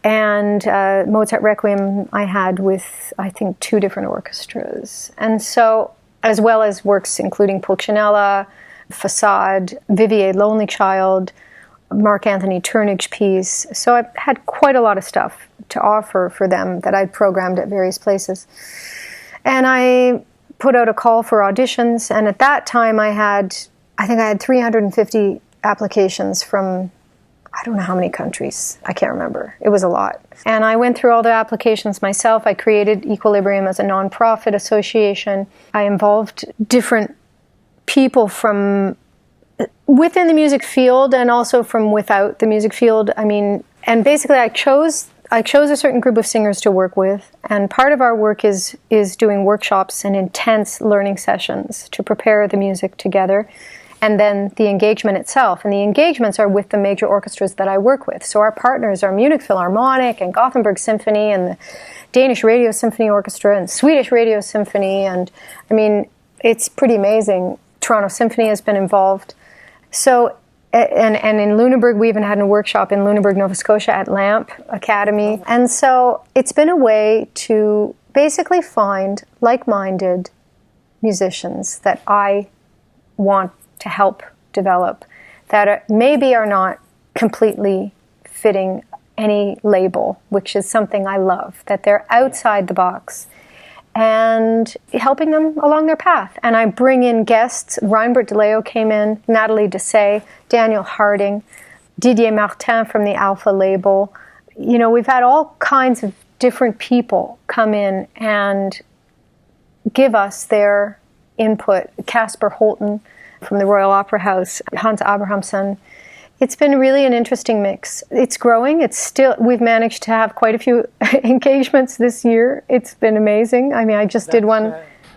And Mozart Requiem I had with, I think, 2 different orchestras. And so, as well as works including Pulcinella, Facade, Vivier, Lonely Child, Mark Anthony Turnage piece. So I had quite a lot of stuff to offer for them that I'd programmed at various places. And I put out a call for auditions, and at that time I think I had 350 applications from I don't know how many countries. I can't remember. It was a lot. And I went through all the applications myself. I created Equilibrium as a nonprofit association. I involved different people from within the music field and also from without the music field. I mean, and basically I chose a certain group of singers to work with, and part of our work is doing workshops and intense learning sessions to prepare the music together, and then the engagement itself. And the engagements are with the major orchestras that I work with. So our partners are Munich Philharmonic and Gothenburg Symphony and the Danish Radio Symphony Orchestra and Swedish Radio Symphony, and I mean, it's pretty amazing. Toronto Symphony has been involved. So, and in Lunenburg, we even had a workshop in Lunenburg, Nova Scotia at LAMP Academy. And so it's been a way to basically find like-minded musicians that I want to help develop, that maybe are not completely fitting any label, which is something I love, that they're outside the box, and helping them along their path. And I bring in guests. Reinbert DeLeo came in, Natalie Dessay, Daniel Harding, Didier Martin from the Alpha label. You know, we've had all kinds of different people come in and give us their input. Casper Holton from the Royal Opera House, Hans Abrahamsson. It's been really an interesting mix. It's growing. We've managed to have quite a few engagements this year. It's been amazing. I mean, I just did one.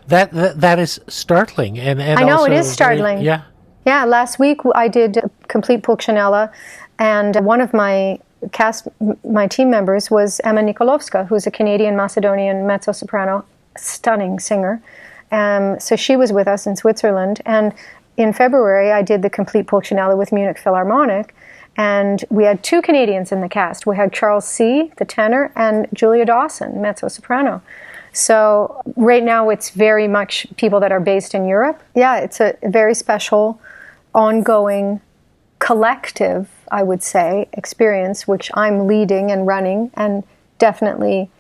That is startling. And I know, it is startling. Yeah. Yeah, last week I did a complete Pulcinella, and one of my team members was Emma Nikolovska, who's a Canadian-Macedonian mezzo-soprano, stunning singer. So she was with us in Switzerland, and in February, I did the complete Pulcinella with Munich Philharmonic, and we had 2 Canadians in the cast. We had Charles C., the tenor, and Julia Dawson, mezzo-soprano. So right now it's very much people that are based in Europe. Yeah, it's a very special, ongoing, collective, I would say, experience, which I'm leading and running, and definitely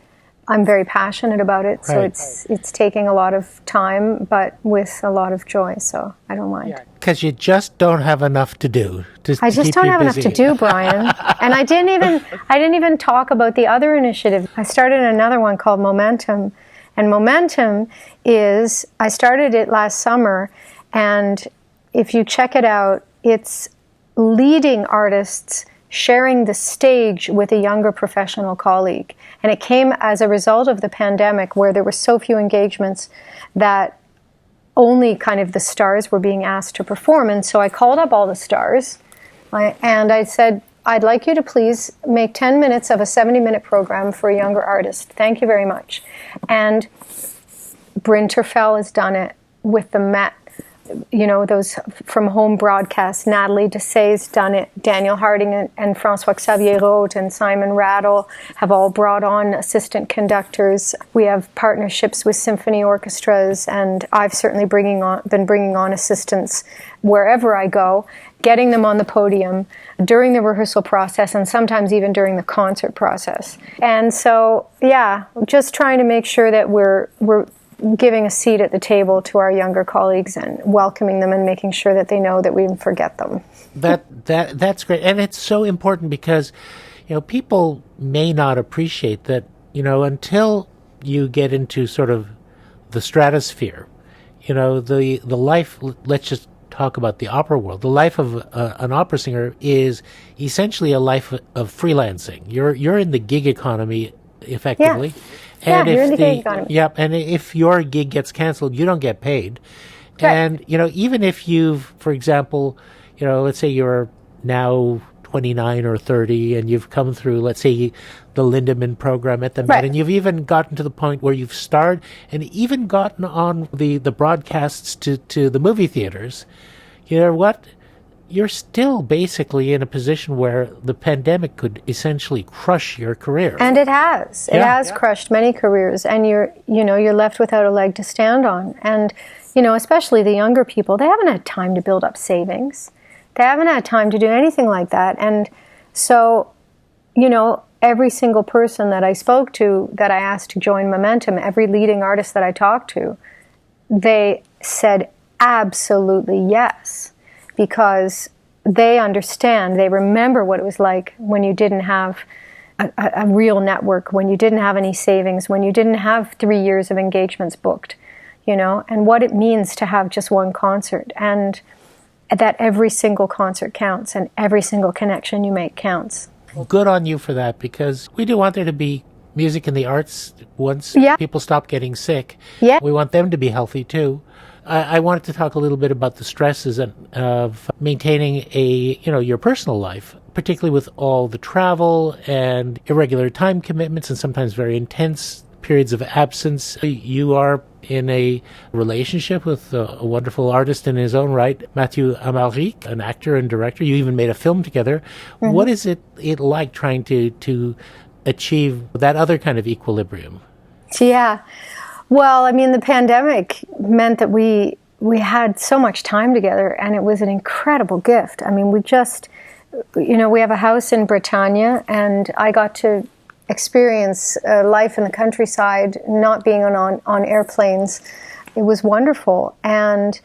I'm very passionate about it. Right. So it's taking a lot of time, but with a lot of joy, so I don't mind. Because you just don't have enough to do. I just don't have enough to do, Brian. And I didn't even talk about the other initiative. I started another one called Momentum. And Momentum is, I started it last summer, and if you check it out, it's leading artists sharing the stage with a younger professional colleague. And it came as a result of the pandemic, where there were so few engagements that only kind of the stars were being asked to perform. And so I called up all the stars, and I said, I'd like you to please make 10 minutes of a 70-minute program for a younger artist. Thank you very much. And Bryn Terfel has done it with the Met, those from home broadcasts. Natalie Dessay's done it. Daniel Harding and François-Xavier Roth and Simon Rattle have all brought on assistant conductors. We have partnerships with symphony orchestras, and I've certainly been bringing on assistants wherever I go, getting them on the podium during the rehearsal process and sometimes even during the concert process. And so, yeah, just trying to make sure that we're giving a seat at the table to our younger colleagues and welcoming them and making sure that they know that we didn't forget them. That's great. And it's so important because, people may not appreciate that, until you get into sort of the stratosphere, the life, let's just talk about the opera world. The life of an opera singer is essentially a life of freelancing. You're in the gig economy effectively. Yeah. And you're in the gig economy. Yep, and if your gig gets canceled, you don't get paid. Right. And, even if you've, for example, let's say you're now 29 or 30 and you've come through, let's say, the Lindemann program at the Met, and you've even gotten to the point where you've starred and even gotten on the broadcasts to the movie theaters, you know what? You're still basically in a position where the pandemic could essentially crush your career. And it has. It has crushed many careers, and you're left without a leg to stand on. And, especially the younger people, they haven't had time to build up savings. They haven't had time to do anything like that. And so, every single person that I spoke to, that I asked to join Momentum, every leading artist that I talked to, they said absolutely yes. Because they understand, they remember what it was like when you didn't have a real network, when you didn't have any savings, when you didn't have 3 years of engagements booked, and what it means to have just one concert, and that every single concert counts and every single connection you make counts. Good on you for that, because we do want there to be music in the arts once people stop getting sick. Yeah. We want them to be healthy too. I wanted to talk a little bit about the stresses of maintaining your personal life, particularly with all the travel and irregular time commitments and sometimes very intense periods of absence. You are in a relationship with a wonderful artist in his own right, Mathieu Amalric, an actor and director. You even made a film together. Mm-hmm. What is it like trying to achieve that other kind of equilibrium? Yeah. Well, the pandemic meant that we had so much time together, and it was an incredible gift. We just, we have a house in Bretagne, and I got to experience life in the countryside, not being on airplanes. It was wonderful. And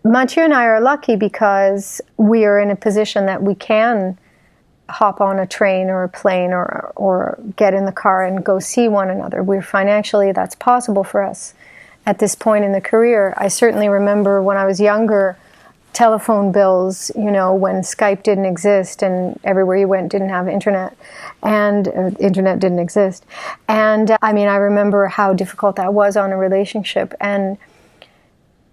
Mathieu and I are lucky because we are in a position that we can hop on a train or a plane or get in the car and go see one another. Financially, that's possible for us at this point in the career. I certainly remember when I was younger, telephone bills, when Skype didn't exist and everywhere you went didn't have internet, and internet didn't exist. And I remember how difficult that was on a relationship. And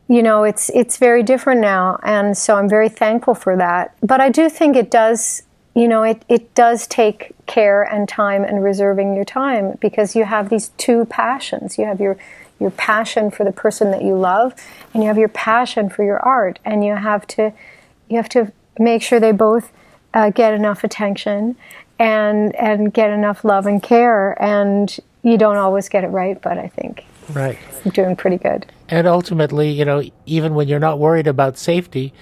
it's very different now, and so I'm very thankful for that. But I do think it does it does take care and time and reserving your time, because you have these two passions. You have your passion for the person that you love, and you have your passion for your art, and you have to make sure they both get enough attention, and get enough love and care. And you don't always get it right, but I think Right. I'm doing pretty good. And ultimately, even when you're not worried about safety,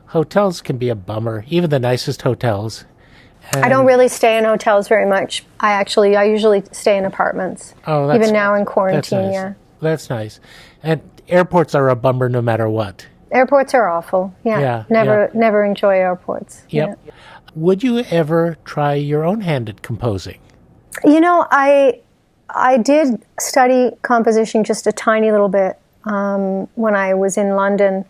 hotels can be a bummer, even the nicest hotels. I don't really stay in hotels very much. I usually stay in apartments. Oh, that's, even now in that's quarantine, nice. yeah. That's nice. And airports are a bummer no matter what. Airports are awful. Yeah. Never enjoy airports. Yep. Yeah. Would you ever try your own hand at composing? I did study composition just a tiny little bit when I was in London,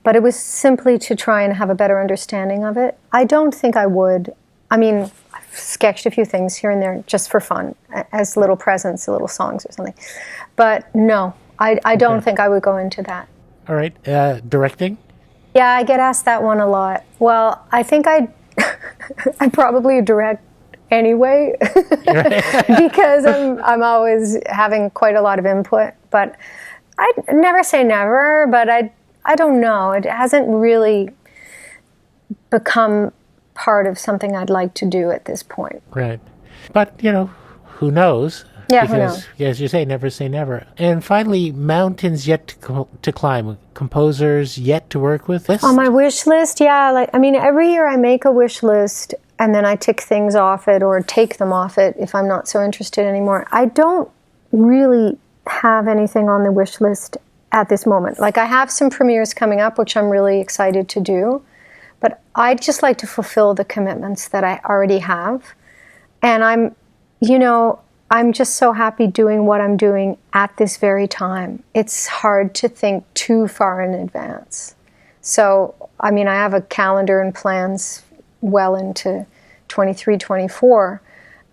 but it was simply to try and have a better understanding of it. I don't think I would. I mean, I've sketched a few things here and there just for fun, as little presents, little songs or something. But no, I don't think I would go into that. All right. Directing? Yeah, I get asked that one a lot. Well, I think I'd probably direct anyway because I'm always having quite a lot of input. But I'd never say never, but I don't know. It hasn't really become part of something I'd like to do at this point. Right. But, who knows? Yeah, because, who knows? as you say never. And finally, mountains yet to climb, composers yet to work with. On my wish list, yeah. Every year I make a wish list and then I tick things off it or take them off it if I'm not so interested anymore. I don't really have anything on the wish list at this moment. Like, I have some premieres coming up, which I'm really excited to do. But I'd just like to fulfill the commitments that I already have. And I'm just so happy doing what I'm doing at this very time. It's hard to think too far in advance. So, I have a calendar and plans well into 23, 24.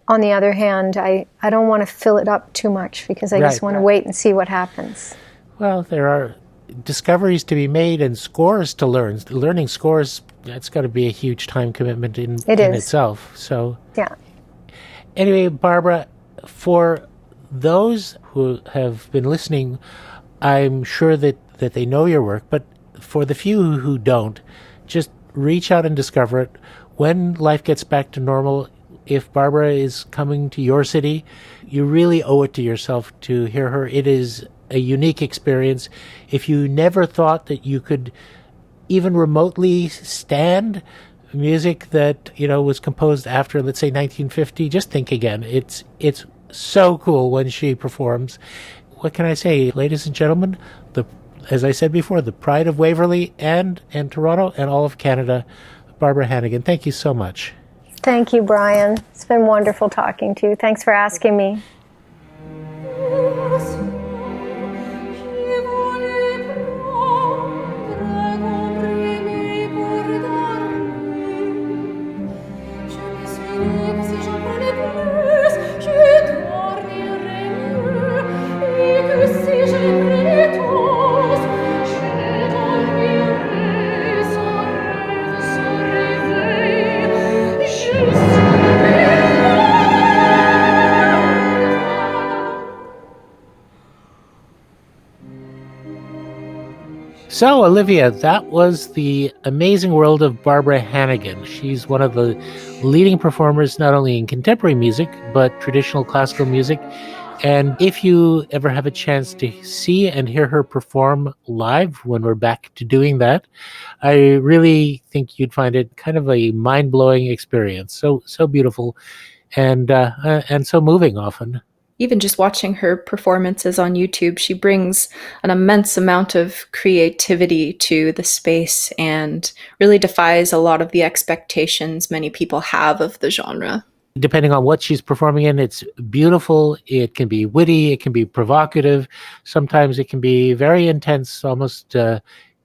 On the other hand, I don't want to fill it up too much because I just want to wait and see what happens. Well, there are discoveries to be made and scores to learn. Learning scores, that's got to be a huge time commitment in itself. So, yeah. Anyway, Barbara, for those who have been listening, I'm sure that they know your work, but for the few who don't, just reach out and discover it. When life gets back to normal, if Barbara is coming to your city, you really owe it to yourself to hear her. It is a unique experience. If you never thought that you could even remotely stand music that was composed after, let's say, 1950, just think again. It's so cool when she performs. What can I say, ladies and gentlemen? As I said before, the pride of Waverly and Toronto and all of Canada, Barbara Hannigan. Thank you so much. Thank you, Brian. It's been wonderful talking to you. Thanks for asking me. So, Olivia, that was the amazing world of Barbara Hannigan. She's one of the leading performers, not only in contemporary music, but traditional classical music. And if you ever have a chance to see and hear her perform live when we're back to doing that, I really think you'd find it kind of a mind-blowing experience. So beautiful and so moving often. Even just watching her performances on YouTube, she brings an immense amount of creativity to the space and really defies a lot of the expectations many people have of the genre. Depending on what she's performing in, it's beautiful. It can be witty. It can be provocative. Sometimes it can be very intense, almost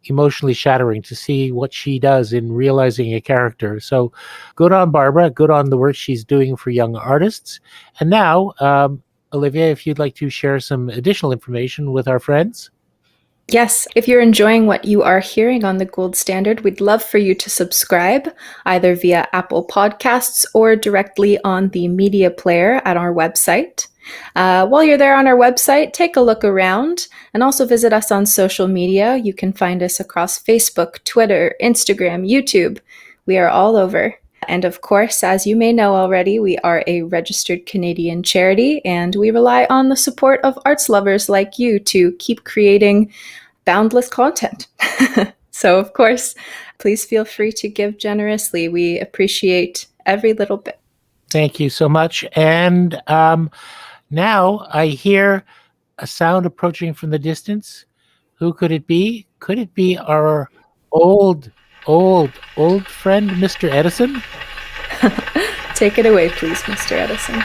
emotionally shattering to see what she does in realizing a character. So good on Barbara. Good on the work she's doing for young artists. And now, Olivia, if you'd like to share some additional information with our friends. Yes, if you're enjoying what you are hearing on the Gould Standard, we'd love for you to subscribe either via Apple Podcasts or directly on the media player at our website. While you're there on our website, take a look around and also visit us on social media. You can find us across Facebook, Twitter, Instagram, YouTube. We are all over. And of course, as you may know already, we are a registered Canadian charity, and we rely on the support of arts lovers like you to keep creating boundless content. So, of course, please feel free to give generously. We appreciate every little bit. Thank you so much. And now I hear a sound approaching from the distance. Who could it be? Could it be our old friend, Mr. Edison? Take it away, please, Mr. Edison.